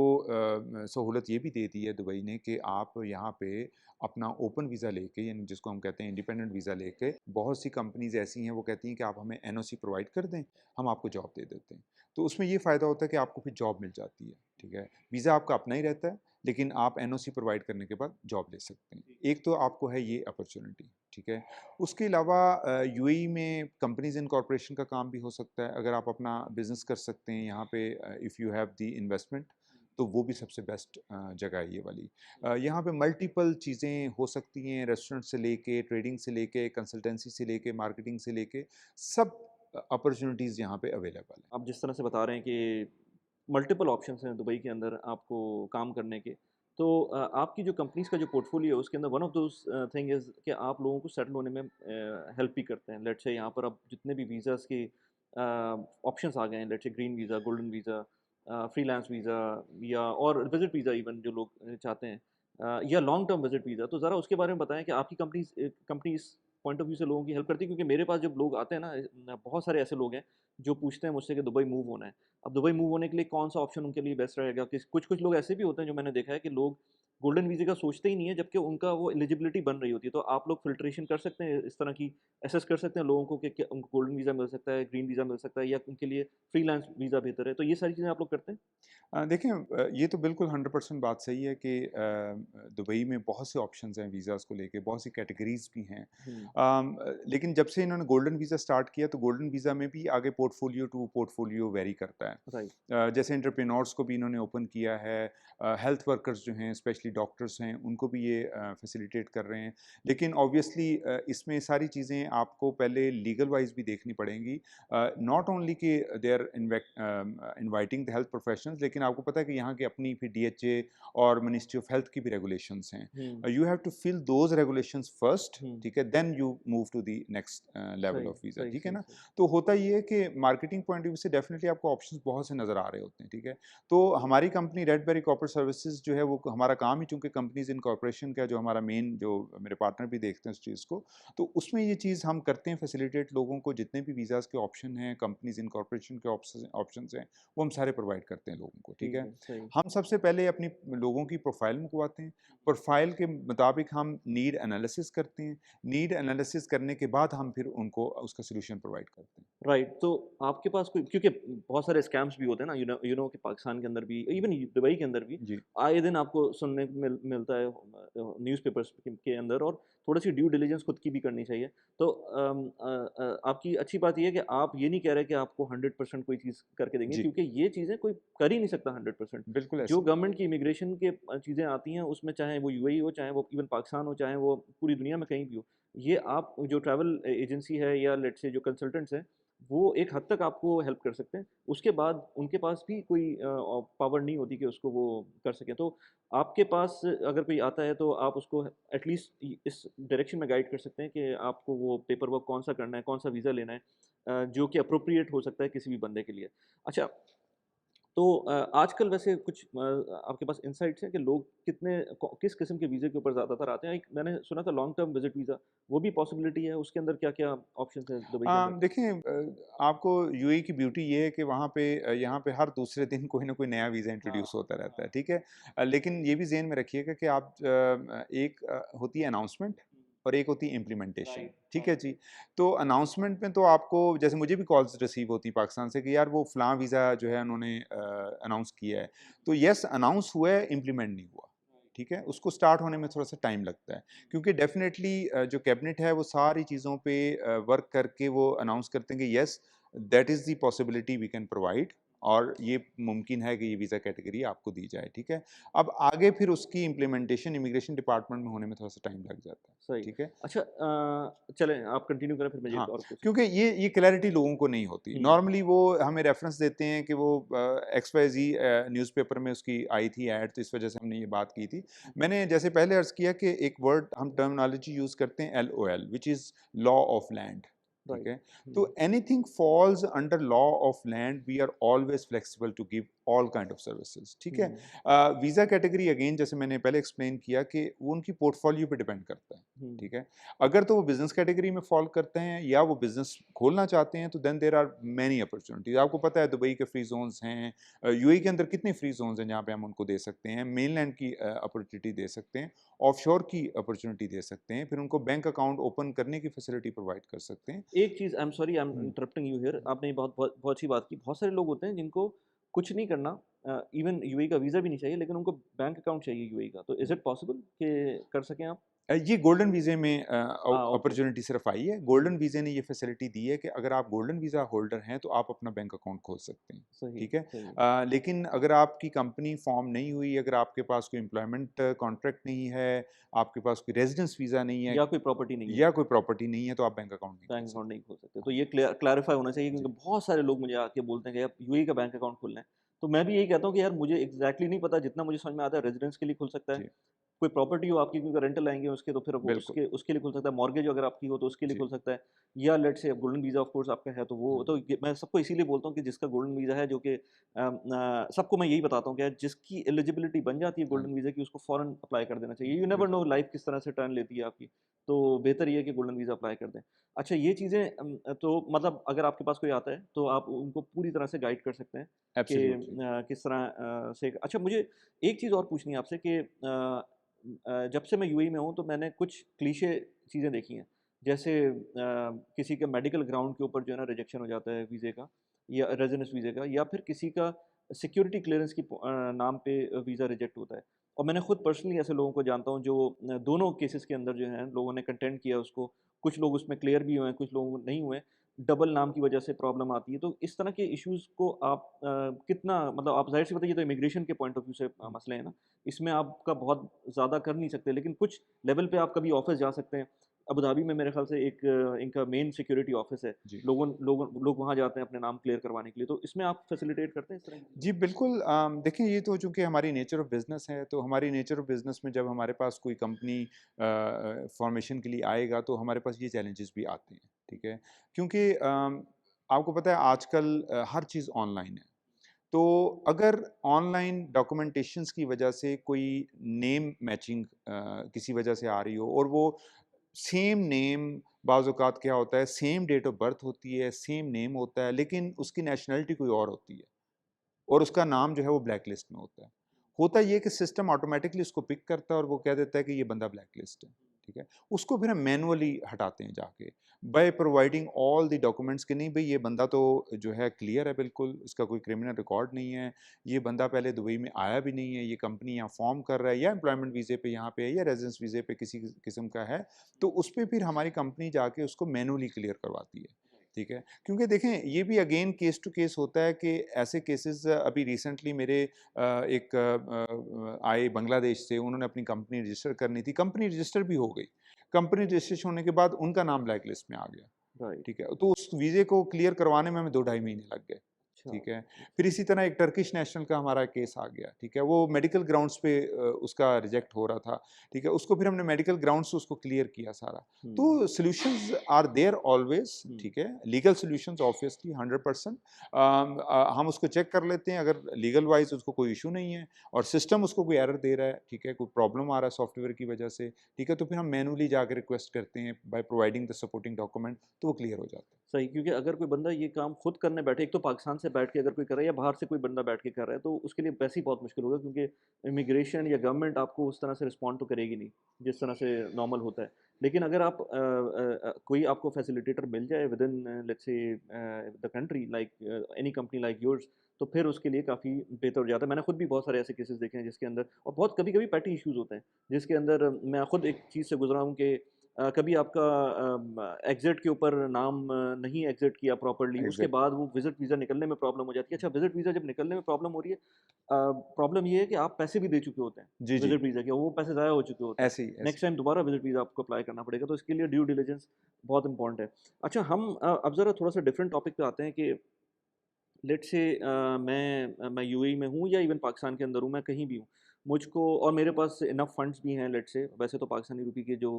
सहूलत ये भी दे दी है दुबई ने कि आप यहाँ पे अपना ओपन वीज़ा लेके, यानी जिसको हम कहते हैं इंडिपेंडेंट वीज़ा लेके, बहुत सी कंपनीज ऐसी हैं वो कहती हैं कि आप हमें एनओसी प्रोवाइड कर दें, हम आपको जॉब दे देते हैं। तो उसमें ये फ़ायदा होता है कि आपको फिर जॉब मिल जाती है, ठीक है। वीज़ा आपका अपना ही रहता है, लेकिन आप एनओसी प्रोवाइड करने के बाद जॉब ले सकते हैं। एक तो आपको है ये अपॉर्चुनिटी, ठीक है। उसके अलावा यूएई में कंपनीज इनकॉर्पोरेशन का काम भी हो सकता है, अगर आप अपना बिजनेस कर सकते हैं यहाँ पे, if you have the investment, तो वो भी सबसे बेस्ट जगह है ये वाली। यहाँ पे मल्टीपल चीज़ें हो सकती हैं, रेस्टोरेंट से लेके, ट्रेडिंग से लेके, कंसल्टेंसी से लेके, मार्केटिंग से लेके, सब अपॉर्चुनिटीज़ यहाँ पे अवेलेबल हैं। आप जिस तरह से बता रहे हैं कि मल्टीपल ऑप्शंस हैं दुबई के अंदर आपको काम करने के। तो आपकी जो कंपनीज़ का जो पोर्टफोलियो है उसके अंदर one of those thing is कि आप लोगों को सेटल होने में हेल्प भी करते हैं। लेट्स से यहाँ पर अब जितने भी वीज़ाज़ के ऑप्शंस आ गए हैं, let's say green visa, golden visa, freelance visa या और विज़िट वीज़ा इवन जो लोग चाहते हैं, या लॉन्ग टर्म विज़िट वीज़ा। तो ज़रा उसके बारे में बताएँ कि आपकी कंपनी इस पॉइंट ऑफ व्यू से लोगों की हेल्प करती है? क्योंकि मेरे पास जब लोग आते हैं ना, बहुत सारे ऐसे लोग हैं जो पूछते हैं मुझसे कि दुबई मूव होना है। अब दुबई मूव होने के लिए कौन-सा ऑप्शन उनके लिए बेस्ट रहेगा? कुछ-कुछ लोग ऐसे भी होते हैं जो मैंने देखा है कि लोग गोल्डन वीज़े का सोचते ही नहीं है, जबकि उनका वो एलिजिबिलिटी बन रही होती है। तो आप लोग फ़िल्ट्रेशन कर सकते हैं इस तरह की, असेस कर सकते हैं लोगों को कि क्या उनको गोल्डन वीज़ा मिल सकता है, ग्रीन वीज़ा मिल सकता है या उनके लिए फ्रीलांस वीज़ा बेहतर है। तो ये सारी चीज़ें आप लोग करते हैं? देखें ये तो बिल्कुल 100% बात सही है कि दुबई में बहुत से ऑप्शंस हैं वीज़ाज़ को लेके, बहुत सी कैटेगरीज़ भी हैं। हुँ, लेकिन जब से इन्होंने गोल्डन वीज़ा स्टार्ट किया, तो गोल्डन वीज़ा में भी आगे पोर्टफोलियो टू पोर्टफोलियो वेरी करता है। राइट। जैसे एंटरप्रेन्योर्स को भी इन्होंने ओपन किया है, हेल्थ वर्कर्स जो हैं, स्पेशली ऑब्वियसली डॉक्टर्स हैं उनको भी ये फैसिलिटेट कर रहे हैं। लेकिन ऑब्वियसली इसमें सारी चीज़ें आपको पहले लीगल वाइज भी देखनी पड़ेंगी। नॉट ओनली कि they are inviting the health professionals, लेकिन आपको पता है कि यहाँ की अपनी फिर डीएचए और मिनिस्ट्री ऑफ हेल्थ की भी रेगुलेशंस हैं। Hmm, you have to fill those regulations first, हुँ। ठीक है, then you move to the next level सही, ऑफ वीज़ा, सही, ठीक है सही, ना? सही। तो होता ये है कि मार्केटिंग पॉइंट ऑफ व्यू से डेफिनेटली आपको ऑप्शंस बहुत से नज़र आ रहे होते हैं, ठीक है? तो हमारी कंपनी रेडबेरी कॉर्पोरेट सर्विसेज जो है वो हमारा काम ही चूँकि कंपनीज़ इनकॉर्पोरेशन का जो हमारा मेन जो मेरे पार्टनर भी देखते हैं उस चीज़ को, तो उसमें ये चीज़ हम करते हैं फैसिलिटेट लोगों को जितने भी वीज़ाज़ के ऑप्शन हैं, कंपनीज़ इनकॉर्पोरेशन के ऑप्शंस हैं, वो हम सारे प्रोवाइड करते हैं लोगों को, ठीक ठीक है? है, सही। हम सबसे पहले अपनी लोगों की प्रोफ़ाइल मंगवाते हैं, प्रोफ़ाइल के मुताबिक हम नीड एनालिसिस करते हैं, नीड एनालिसिस करने के बाद हम फिर उनको उसका सॉल्यूशन प्रोवाइड करते हैं। राइट, तो आपके पास कोई, क्योंकि बहुत सारे स्कैम्स भी होते हैं ना, यू नो कि पाकिस्तान के अंदर भी, इवन दुबई के अंदर भी जी। आए दिन आपको सुनने को मिलता है न्यूज़पेपर्स के अंदर, और थोड़ी-सी ड्यू डिलिजेंस खुद की भी करनी चाहिए। तो आपकी अच्छी बात ये है कि आप ये नहीं कह रहे कि आपको 100% कोई चीज़ करके देंगे, जी, क्योंकि ये चीज़ें कोई कर ही नहीं सकता 100%। बिल्कुल जो ऐसे ही। गवर्नमेंट की इमिग्रेशन के चीज़ें आती हैं, उसमें चाहे वो यूएई हो, चाहे वो इवन पाकिस्तान हो, चाहे वो पूरी दुनिया में कहीं भी हो, ये आप जो ट्रैवल एजेंसी है या लेट्स से जो कंसल्टेंट्स हैं, वो एक हद तक आपको हेल्प कर सकते हैं। उसके बाद उनके पास भी कोई पावर नहीं होती कि उसको वो कर सकें। तो आपके पास अगर कोई आता है तो आप उसको एटलीस्ट इस डायरेक्शन में गाइड कर सकते हैं कि आपको वो पेपर वर्क कौन-सा करना है, कौन-सा वीज़ा लेना है, जो कि एप्रोप्रिएट हो सकता है किसी भी बंदे के लिए। अच्छा, तो आजकल वैसे कुछ आपके पास इनसाइट्स हैं कि लोग किस किस्म के वीज़े के ऊपर ज़्यादातर आते हैं? एक मैंने सुना था लॉन्ग टर्म विज़िट वीज़ा, वो भी पॉसिबिलिटी है, उसके अंदर क्या-क्या ऑप्शंस हैं दुबई के अंदर? देखिए आपको यूएई की ब्यूटी ये है कि वहाँ पे यहाँ पे हर दूसरे दिन कोई ना कोई नया वीज़ा हाँ, इंट्रोड्यूस होता रहता हाँ। है, ठीक है? लेकिन ये भी ज़हन में रखिएगा कि आप एक होती है अनाउंसमेंट और एक होती है इम्प्लीमेंटेशन, राइट, ठीक है राइट। जी? तो अनाउंसमेंट में तो आपको जैसे मुझे भी कॉल्स रिसीव होती पाकिस्तान से कि यार वो फ़लाँ वीज़ा जो है उन्होंने अनाउंस किया है। तो येस अनाउंस हुआ है, इम्प्लीमेंट नहीं हुआ, ठीक है? उसको स्टार्ट होने में थोड़ा-सा टाइम लगता है। क्योंकि डेफ़िनेटली जो कैबिनेट है वो सारी चीज़ों पे वर्क करके वो अनाउंस करते हैं कि yes that is the possibility we can provide और ये मुमकिन है कि ये वीज़ा कैटेगरी आपको दी जाए, ठीक है? अब आगे फिर उसकी इम्प्लीमेंटेशन इमिग्रेशन डिपार्टमेंट में होने में थोड़ा-सा टाइम लग जाता है, सही। ठीक है? अच्छा, चलें आप कंटिन्यू करें, फिर मुझे हाँ, एक और क्वेश्चन। क्योंकि ये क्लैरिटी लोगों को नहीं होती। हुँ, नॉर्मली वो हमें रेफ़रेंस देते हैं कि वो एक्स-वाई-ज़ेड न्यूज़पेपर में उसकी आई थी ऐड, तो इस वजह से हमने ये बात की थी। मैंने जैसे पहले अर्ज़ किया कि एक वर्ड हम टर्मिनोलॉजी यूज़ करते हैं LOL which is law of land, ठीक राइट। है? हुँ, तो anything falls under law of land we are always flexible to give all kind of services, ठीक है? हुँ, वीज़ा कैटेगरी अगेन जैसे मैंने पहले एक्सप्लेन किया कि वो उनकी पोर्टफोलियो पे डिपेंड करता है, हुँ, ठीक है? अगर तो वो बिज़नेस कैटेगरी में फ़ॉल करते हैं या वो बिज़नेस खोलना चाहते हैं तो then there are many opportunities. आपको पता है दुबई के फ्री ज़ोन्स हैं, यूएई के अंदर कितने फ्री ज़ोन्स हैं जहाँ पे हम उनको दे सकते हैं, मेनलैंड की अपॉर्च्युनिटी दे सकते हैं, ऑफशोर की अपॉर्च्युनिटी दे सकते हैं, फिर उनको बैंक अकाउंट ओपन करने की फैसिलिटी प्रोवाइड कर सकते हैं। एक चीज़, I am sorry, I am hmm. Interrupting you here, आपने ये बहुत बहुत बहुत अच्छी बात की। बहुत सारे लोग होते हैं जिनको कुछ नहीं करना, इवन यूएई का वीज़ा भी नहीं चाहिए, लेकिन उनको बैंक अकाउंट चाहिए यूएई का। तो इज़ इट पॉसिबल कि कर सकें आप? ये गोल्डन वीज़े में ओके, ओके। अपॉर्च्युनिटी सिर्फ़ आई है। हुँ, गोल्डन वीज़े ने ये फैसिलिटी दी है कि अगर आप गोल्डन वीज़ा होल्डर हैं, तो आप अपना बैंक अकाउंट खोल सकते हैं, सही, ठीक है? सही। लेकिन अगर आपकी कंपनी फ़ॉर्म नहीं हुई, अगर आपके पास कोई एम्प्लॉयमेंट कॉन्ट्रैक्ट नहीं है, आपके पास कोई रेज़िडेंस वीज़ा नहीं है या कोई प्रॉपर्टी नहीं है, या कोई प्रॉपर्टी नहीं है, तो आप बैंक अकाउंट नहीं खोल बैंक अकाउंट सकते। नहीं खोल सकते। तो हाँ, ये क्लैरिफ़ाई होना चाहिए, जी, क्योंकि बहुत सारे लोग मुझे आके बोलते हैं कि यार यूएई का बैंक अकाउंट खोलना है। तो मैं भी यही कहता हूँ कि यार मुझे एग्ज़ैक्टली नहीं पता, जितना मुझे समझ में आता है रेज़िडेंस के लिए खुल सकता है। जी, कोई प्रॉपर्टी हो आपकी, क्योंकि रेंटल आएँगे उसके, तो फिर वो बिल्कुल। उसके उसके लिए खुल सकता है। मॉर्गेज अगर आपकी हो तो उसके लिए जी, खुल सकता है। या let's say golden visa of course आपका है तो वो हुँ, तो ये मैं सबको इसीलिए बोलता हूँ कि जिसका गोल्डन वीज़ा है, जो कि सबको मैं यही बताता हूँ कि यार जिसकी एलिजिबिलिटी बन जाती है हाँ गोल्डन जी, वीज़ा की, उसको फ़ौरन अप्लाई कर देना चाहिए। यू नेवर नो बिल्कुल। लाइफ़ किस तरह से टर्न लेती है आपकी। तो बेहतर ये है कि गोल्डन वीज़ा अप्लाई कर दें। अच्छा, ये चीज़ें तो मतलब अगर आपके पास कोई आता है तो आप उनको पूरी तरह से गाइड कर सकते हैं कि एब्सोल्यूटली। किस तरह से। अच्छा, मुझे एक चीज़ और पूछनी है आपसे कि जब से मैं यूएई में हूँ तो मैंने कुछ क्लीशे चीज़ें देखी हैं। जैसे किसी का मेडिकल ग्राउंड के ऊपर जो है ना रिजेक्शन हो जाता है वीज़े का, या रेज़िडेंस वीज़े का, या फिर किसी का सिक्योरिटी क्लीयरेंस की नाम पे वीज़ा रिजेक्ट होता है। और मैंने खुद पर्सनली ऐसे लोगों को जानता हूँ जो दोनों केसेस के अंदर जो हैं लोगों ने कंटेंड किया उसको। कुछ लोग उसमें क्लियर भी हुए हैं, कुछ लोग नहीं हुए। डबल नाम की वजह से प्रॉब्लम आती है। तो इस तरह के इश्यूज़ को आप कितना मतलब आप ज़ाहिर-सी बात है ये तो इमिग्रेशन के पॉइंट ऑफ व्यू से मसले हैं ना, इसमें आपका बहुत ज़्यादा कर नहीं सकते, लेकिन कुछ लेवल पे आप कभी ऑफ़िस जा सकते हैं। अबू धाबी में मेरे ख़्याल से एक इनका मेन सिक्योरिटी ऑफ़िस है। जी। लोग वहाँ जाते हैं अपने नाम क्लियर करवाने के लिए, तो इसमें आप फैसिलिटेट करते हैं इस तरह की चीज़ें? जी, बिल्कुल देखिए ये तो चूँकि हमारी नेचर ऑफ़ बिज़नेस है, तो हमारी नेचर ऑफ़ बिज़नेस में जब हमारे पास कोई कंपनी फ़ॉर्मेशन के लिए आएगा, तो हमारे पास ये चैलेंजेस भी आते हैं, ठीक है? क्योंकि आपको पता है आजकल हर चीज़ ऑनलाइन है। तो अगर ऑनलाइन डॉक्यूमेंटेशंस की वजह से कोई नेम मैचिंग किसी वजह से आ रही हो और वो सेम नेम बाज़ औक़ात क्या होता है, सेम डेट ऑफ़ बर्थ होती है, सेम नेम होता है, लेकिन उसकी नेशनैलिटी कोई और होती है। और उसका नाम जो है वो ब्लैक लिस्ट में होता है। होता ये है कि सिस्टम ऑटोमैटिकली उसको पिक करता है और वो कह देता है कि ये बंदा ब्लैक लिस्ट है, ठीक है? उसको फिर हम मैनुअली हटाते हैं जाके, by providing all the documents कि नहीं भई ये बंदा तो जो है क्लियर है बिल्कुल, इसका कोई क्रिमिनल रिकॉर्ड नहीं है, ये बंदा पहले दुबई में आया भी नहीं है, ये कंपनी यहाँ फ़ॉर्म कर रहा है या एम्प्लॉयमेंट वीज़े पे यहाँ पे है या रेज़िडेंस वीज़े पे किसी किस्म का है, तो उसपे फिर हमारी कंपनी जाके उसको मैनुअली क्लियर करवाती है, ठीक है? क्योंकि देखें ये भी अगेन केस टू केस होता है कि ऐसे केसेस अभी रिसेंटली मेरे एक आए बांग्लादेश से उन्होंने अपनी कंपनी रजिस्टर करनी थी कंपनी रजिस्टर भी हो गई कंपनी रजिस्ट्रेशन होने के बाद उनका नाम ब्लैक लिस्ट में आ गया राइट, ठीक है तो उस वीज़े को क्लियर करवाने में हमें 2 ढाई महीने लग गए अच्छा, ठीक है फिर अच्छा। इसी तरह एक टर्किश नेशनल का हमारा केस आ गया ठीक है वो मेडिकल ग्राउंड्स पे उसका रिजेक्ट हो रहा था ठीक है उसको फिर हमने मेडिकल ग्राउंड्स से उसको क्लियर किया सारा हुँ, तो सॉल्यूशंस आर देयर ऑलवेज हुँ, ठीक है लीगल सॉल्यूशंस ऑब्वियसली 100% हम उसको चेक कर लेते हैं अगर लीगल वाइज उसको कोई इशू नहीं है और सिस्टम उसको कोई एरर दे रहा है ठीक है कोई प्रॉब्लम आ रहा है सॉफ्टवेयर की वजह से ठीक है तो फिर हम मैनुअली जाकर रिक्वेस्ट करते हैं by providing the supporting document तो वो क्लियर हो जाता है सही क्योंकि अगर कोई बंदा ये काम खुद करने बैठे, एक तो पाकिस्तान से बैठ के अगर कोई कर रहा है या बाहर से कोई बंदा बैठ के कर रहा है, तो उसके लिए वैसे ही बहुत मुश्किल होगा क्योंकि इमिग्रेशन या गवर्नमेंट आपको उस तरह से रिस्पॉन्ड तो करेगी नहीं, जिस तरह से नॉर्मल होता है। लेकिन अगर आप कोई आपको फैसिलिटेटर मिल जाए within let's say the country like any company like yours, तो फिर उसके लिए काफ़ी बेहतर हो जाता है। मैंने खुद भी बहुत सारे ऐसे केसेस देखे हैं जिसके अंदर और बहुत कभी-कभी पेटी इश्यूज़ होते हैं, जिसके अंदर मैं खुद एक चीज़ से गुज़रा हूँ कि कभी आपका एग्ज़िट के ऊपर नाम नहीं एग्ज़िट किया प्रॉपर्ली, उसके एग्जैक्टली बाद वो विज़िट वीज़ा निकलने में प्रॉब्लम हो जाती है। अच्छा विज़िट वीज़ा जब निकलने में प्रॉब्लम हो रही है प्रॉब्लम ये है कि आप पैसे भी दे चुके होते हैं, जी जी विज़िट वीज़ा के, वो पैसे ज़ाया हो चुके होते हैं। ऐसे ही ऐसे नेक्स्ट टाइम दोबारा विज़िट वीज़ा आपको अप्लाई करना पड़ेगा, तो इसके लिए ड्यू डिलिजेंस बहुत इम्पोर्टेंट है। अच्छा हम अब ज़रा थोड़ा-सा डिफरेंट टॉपिक पे आते हैं कि लेट्स से मैं यूएई में हूँ या इवन पाकिस्तान के अंदर हूँ, मैं कहीं भी हूँ। मुझको और मेरे पास इनफ फंड्स भी हैं लेट्स से वैसे तो पाकिस्तानी रुपए के जो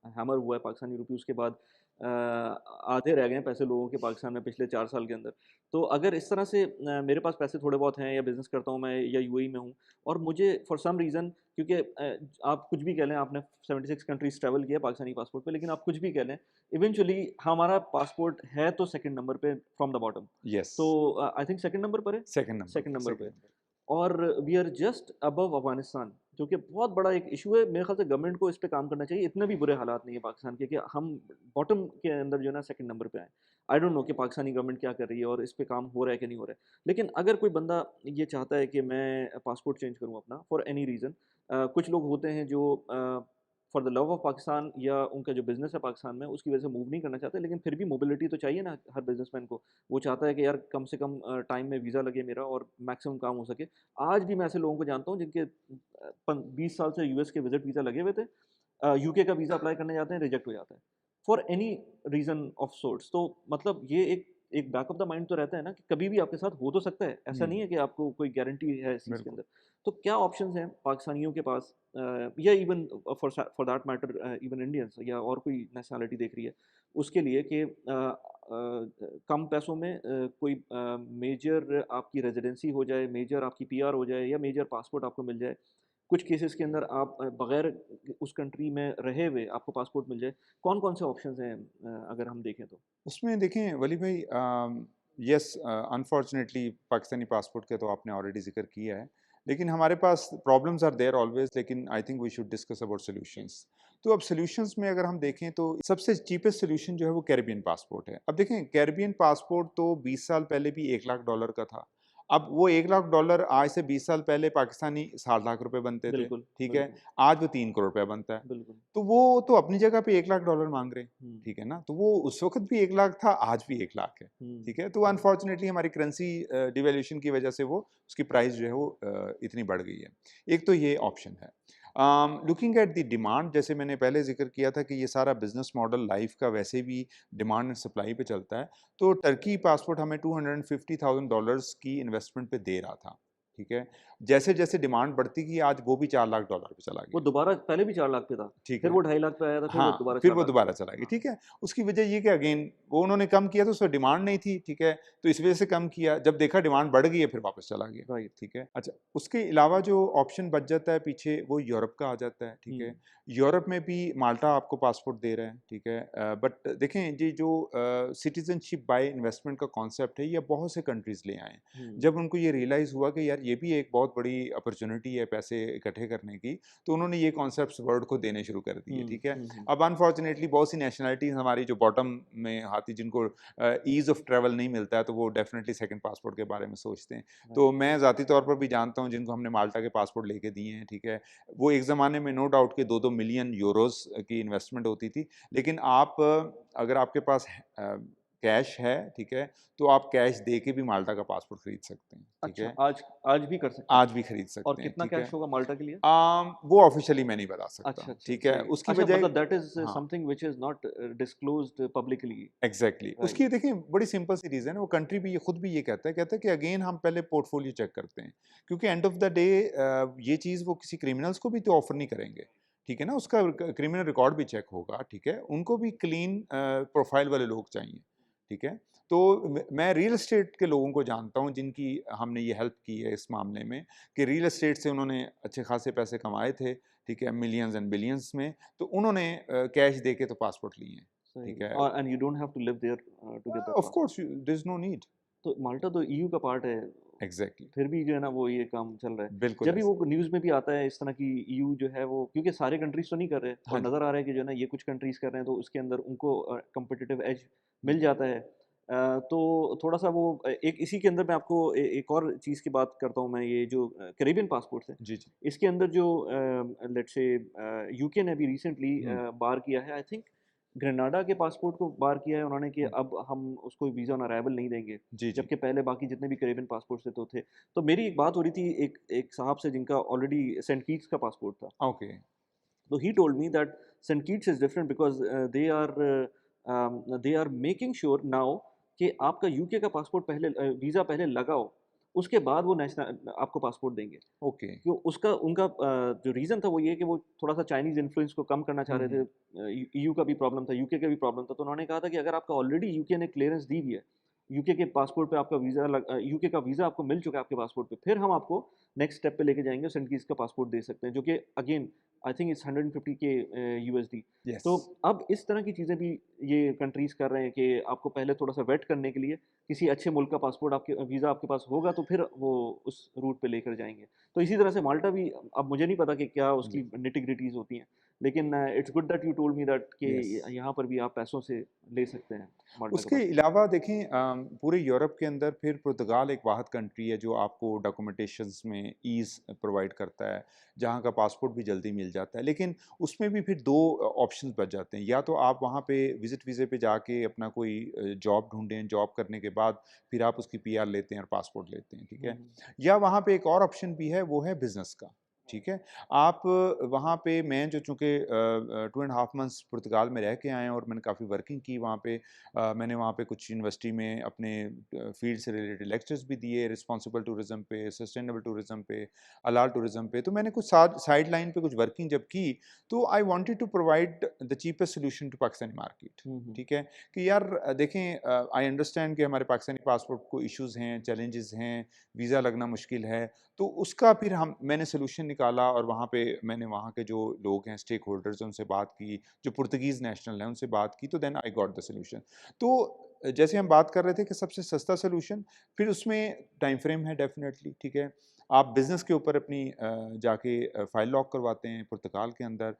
हैमर हुआ है पाकिस्तानी रुपए उसके बाद आधे रह गए हैं पैसे लोगों के पाकिस्तान में पिछले 4 साल के अंदर। तो अगर इस तरह से मेरे पास पैसे थोड़े बहुत हैं या बिज़नेस करता हूँ मैं या यूएई में हूँ और मुझे फॉर सम रीज़न क्योंकि आप कुछ भी कह लें आपने 76 कंट्रीज़ ट्रैवल किया पाकिस्तानी पासपोर्ट पे लेकिन आप कुछ भी कह लें, इवेंचुअली हमारा पासपोर्ट है तो सेकंड नंबर पे फ्रॉम द बॉटम। यस तो आई थिंक सेकंड नंबर पर है? सेकंड नंबर सेकंड पर नंबर पे सेकंड है नंबर और we are just above Afghanistan जो कि बहुत बड़ा एक इश्यू है। मेरे ख़्याल से गवर्नमेंट को इस पे काम करना चाहिए। इतने भी बुरे हालात नहीं है पाकिस्तान के कि हम बॉटम के अंदर जो है ना सेकंड नंबर पे आएँ। आई डोंट नो कि पाकिस्तानी गवर्नमेंट क्या कर रही है और इस पे काम हो रहा है कि नहीं हो रहा है। लेकिन अगर कोई बंदा ये चाहता है कि मैं पासपोर्ट चेंज करूँ अपना फॉर एनी रीज़न कुछ लोग होते हैं जो for the love of Pakistan या उनका जो बिज़नेस है पाकिस्तान में उसकी वजह से मूव नहीं करना चाहते लेकिन फिर भी मोबिलिटी तो चाहिए ना हर बिज़नेसमैन को। वो चाहता है कि यार कम से कम टाइम में वीज़ा लगे मेरा और मैक्सिमम काम हो सके। आज भी मैं ऐसे लोगों को जानता हूँ जिनके 20 साल से यूएस के विज़िट वीज़ा लगे हुए थे। यूके का वीज़ा अप्लाई करने जाते हैं, रिजेक्ट हो जाता है। For any reason of sorts तो मतलब ये एक एक बैक ऑफ द माइंड तो रहता है ना कि कभी भी आपके साथ हो तो सकता है। ऐसा नहीं है कि आपको कोई गारंटी है इस चीज़ के बिल्कुल अंदर। तो क्या ऑप्शंस हैं पाकिस्तानियों के पास या even for that matter even Indians या और कोई नेशनैलिटी देख रही है, उसके लिए कि कम पैसों में कोई मेजर आपकी रेज़िडेंसी हो जाए, मेजर आपकी पीआर हो जाए या मेजर पासपोर्ट आपको मिल जाए। कुछ केसेस के अंदर आप बगैर उस कंट्री में रहे हुए आपको पासपोर्ट मिल जाए। कौन-कौन से ऑप्शंस हैं अगर हम देखें तो? उसमें देखें वली भाई यस अनफॉर्चुनेटली पाकिस्तानी पासपोर्ट का तो आपने ऑलरेडी जिक्र किया है लेकिन हमारे पास प्रॉब्लम्स आर देयर ऑलवेज लेकिन I think we should discuss about solutions तो अब सॉल्यूशंस में अगर हम देखें तो सबसे चीपेस्ट सॉल्यूशन जो है वो कैरिबियन पासपोर्ट है अब देखें कैरिबियन पासपोर्ट तो 20 साल पहले भी $1 लाख का था अब वो $1 लाख आज से 20 साल पहले पाकिस्तानी 60 लाख रुपए बनते थे, बिल्कुल, ठीक है? बिल्कुल, आज वो 3 करोड़ रुपया बनता है। बिल्कुल। तो वो तो अपनी जगह पे $1 लाख माँग रहे हैं, हुँ, ठीक है ना? तो वो उस वक़्त भी 1 लाख था, आज भी 1 लाख है, हुँ, ठीक है? तो हुँ, अनफॉर्चुनेटली हमारी करेंसी डिवैल्यूएशन की वजह से वो उसकी प्राइस जो है वो इतनी बढ़ गई है। एक तो ये ऑप्शन है। लुकिंग एट द डिमांड, जैसे मैंने पहले ज़िक्र किया था कि ये सारा बिज़नेस मॉडल लाइफ़ का वैसे भी डिमांड एंड सप्लाई पे चलता है। तो टर्की पासपोर्ट हमें $250,000 की इन्वेस्टमेंट पे दे रहा था, ठीक है? जैसे-जैसे डिमांड बढ़ती गई, आज वो भी $4 लाख पे चला वो गया। दोबारा पहले भी 4 लाख पे था, ठीक फिर है। वो 2.5 लाख पे आया था, फिर वो हाँ, दोबारा फिर 4 वो लाख पे दोबारा आया। चला गया, हाँ, ठीक है? उसकी वजह ये कि अगेन वो उन्होंने कम किया तो उसमें डिमांड नहीं थी, ठीक है? तो इस वजह से कम किया, जब देखा डिमांड बढ़ गई है फिर वापस चला गया, राइट। ठीक है? अच्छा, उसके अलावा जो ऑप्शन बच जाता है पीछे वो यूरोप का आ जाता है, ठीक हुँ, है? यूरोप में भी माल्टा आपको पासपोर्ट दे रहा है, ठीक है? बट देखें ये जो सिटीज़नशिप बाय इन्वेस्टमेंट का कॉन्सेप्ट है, ये बहुत से कंट्रीज़ ले आए हैं। हुँ, जब उनको ये रियलाइज़ हुआ कि यार ये भी एक बहुत बड़ी अपॉर्च्युनिटी है पैसे इकट्ठे करने की, तो उन्होंने ये कॉन्सेप्ट्स वर्ल्ड को देने शुरू कर दिए, हुँ, ठीक है? हुँ, हुँ, अब अनफॉर्चुनेटली बहुत सी नेशनैलिटीज़ हमारी जो बॉटम में आती जिनको ईज़ ऑफ ट्रैवल नहीं मिलता है, तो वो डेफ़िनेटली सेकंड पासपोर्ट के बारे में सोचते हैं। राइट, तो मैं ज़ाती तौर पर भी जानता हूँ जिनको हमने माल्टा के पासपोर्ट लेके दिए हैं, ठीक है? वो एक ज़माने में नो डाउट कि 2-2 मिलियन यूरोज़ की इन्वेस्टमेंट होती थी, लेकिन आप अगर आपके पास कैश है, ठीक है? तो आप कैश दे के भी माल्टा का पासपोर्ट खरीद सकते हैं, ठीक अच्छा है? आज आज भी कर सकते हैं? आज भी खरीद और सकते हैं, कितना ठीक है? कैश होगा माल्टा के लिए? वो ऑफ़िशियली मैं नहीं बता अच्छा, सकता, अच्छा, ठीक है? सही है। उसकी अच्छा वजह मतलब दैट इज़ हाँ। Something which is not disclosed publicly, exactly exactly. Right, उसकी देखिए बड़ी सिंपल सी रीज़न है, वो कंट्री भी ये खुद भी ये कहता है कि अगेन हम पहले पोर्टफोलियो चेक करते हैं, क्योंकि एंड ऑफ द डे ये चीज़ वो किसी क्रिमिनल्स को भी तो ऑफर नहीं करेंगे, ठीक है ना? उसका क्रिमिनल रिकॉर्ड भी चेक होगा, ठीक है? उनको भी क्लीन प्रोफाइल वाले लोग चाहिए, ठीक है? तो मैं रियल एस्टेट के लोगों को जानता हूँ जिनकी हमने ये हेल्प की है इस मामले में, कि रियल एस्टेट से उन्होंने अच्छे खासे पैसे कमाए थे, ठीक है? मिलियंस एंड बिलियंस में, तो उन्होंने कैश दे के तो पासपोर्ट लिए हैं, सही ठीक है। है? और and you don't have to live there to get that of passport. Course there is no need. तो माल्टा तो ईयू का पार्ट है, एग्ज़ैक्टली, फिर भी जो है ना वो ये काम चल रहा है। बिल्कुल जब भी ऐसा। वो न्यूज़ में भी आता है इस तरह की ईयू जो है वो क्योंकि सारे कंट्रीज़ तो नहीं कर रहे हाँ और जी। नज़र आ रहा है कि जो है ना ये कुछ कंट्रीज़ कर रहे हैं तो उसके अंदर उनको कॉम्पिटिटिव एज हुँ, मिल जाता है। तो थोड़ा-सा वो एक इसी के अंदर मैं आपको एक और चीज़ की बात करता हूँ मैं ये जो कैरेबियन पासपोर्ट्स हैं, जी, जी। इसके अंदर जो लेट्स से यूके ने अभी रिसेंटली हुँ, बार किया है आई थिंक ग्रेनाडा के पासपोर्ट को बार किया है उन्होंने कि हुँ। अब हम उसको वीज़ा ऑन अराइवल नहीं देंगे। जी, जी। जबकि पहले बाकी जितने भी कैरेबियन पासपोर्ट्स थे तो थे। तो मेरी एक बात हो रही थी एक एक साहब से जिनका ऑलरेडी सेंट किट्स का पासपोर्ट था। Okay, So he told me that St. Kitts is different because they are making sure now कि आपका यूके का पासपोर्ट पहले वीज़ा पहले लगाओ, उसके बाद वो नेशनल आपको पासपोर्ट देंगे। ओके। क्यों उसका उनका जो रीज़न था वो ये है कि वो थोड़ा-सा चाइनीज़ इन्फ्लुएंस को कम करना चाह हुँ, रहे थे। हुँ। ईयू का भी प्रॉब्लम था, यूके का भी प्रॉब्लम था, तो उन्होंने कहा था कि अगर आपका ऑलरेडी यूके ने क्लीयरेंस दी हुई है, यूके के पासपोर्ट पे आपका यूके का वीज़ा आपको मिल चुका है आपके पासपोर्ट पे, फिर हम आपको नेक्स्ट स्टेप पे लेके जाएँगे, सेंट किट्स का पासपोर्ट दे सकते हैं, जो कि अगेन आई थिंक इट्स 150 के यूएसडी। येस। तो अब इस तरह की चीज़ें भी ये कंट्रीज़ कर रहे हैं कि आपको पहले थोड़ा-सा वेट करने के लिए किसी अच्छे मुल्क का पासपोर्ट आपके वीज़ा आपके पास होगा तो फिर वो उस रूट पे लेकर जाएँगे। तो इसी तरह से माल्टा भी अब मुझे नहीं पता कि क्या जी, उसकी निटी-ग्रिटीज़ होती हैं। लेकिन it's good that you told me that कि येस। यहाँ पर भी आप पैसों से ले सकते हैं माल्टा का उसके पासपोर्ट। अलावा देखें पूरे यूरोप के अंदर फिर पुर्तगाल एक वाहिद कंट्री है जो आपको डॉक्यूमेंटेशंस में ईज़ प्रोवाइड करता है, जहाँ का पासपोर्ट भी जल्दी मिल जाता है। लेकिन उसमें भी फिर 2 ऑप्शंस बच जाते हैं, या तो आप वहाँ पे विज़िट वीज़े पे जाके अपना कोई जॉब ढूँढें, जॉब करने के बाद फिर आप उसकी पीआर लेते हैं और पासपोर्ट लेते हैं, ठीक हुँ, है? हुँ। या वहाँ पे एक और ऑप्शन भी है, वो है बिज़नेस का, ठीक है? आप वहाँ पे मैं जो चूँकि 2 एंड हाफ मंथ्स पुर्तगाल में रह के आए हैं और मैंने काफ़ी वर्किंग की वहाँ पे, मैंने वहाँ पे कुछ यूनिवर्सिटी में अपने फील्ड से रिलेटेड लेक्चर्स भी दिए, रिस्पॉन्सिबल टूरिज्म पे, सस्टेनेबल टूरिज्म पे, हलाल टूरिज्म पे। तो मैंने कुछ साइड लाइन पे कुछ वर्किंग जब की, तो I wanted to provide the cheapest solution to Pakistani market, hmm, hmm. ठीक है? कि यार देखें, आई अंडरस्टैंड कि हमारे पाकिस्तानी पासपोर्ट को इश्यूज़ हैं, चैलेंजेस हैं, वीज़ा लगना मुश्किल है, तो उसका फिर हम मैंने सॉल्यूशन निकाला और वहाँ पे मैंने वहाँ के जो लोग हैं, स्टेक होल्डर्स हैं, उनसे बात की, जो पुर्तगीज़ नेशनल हैं, उनसे बात की, तो then I got the solution. तो जैसे हम बात कर रहे थे कि सबसे सस्ता सॉल्यूशन, फिर उसमें टाइम फ्रेम है डेफ़िनेटली, ठीक है? आप बिज़नेस के ऊपर अपनी जाके फ़ाइल लॉक करवाते हैं पुर्तगाल के अंदर,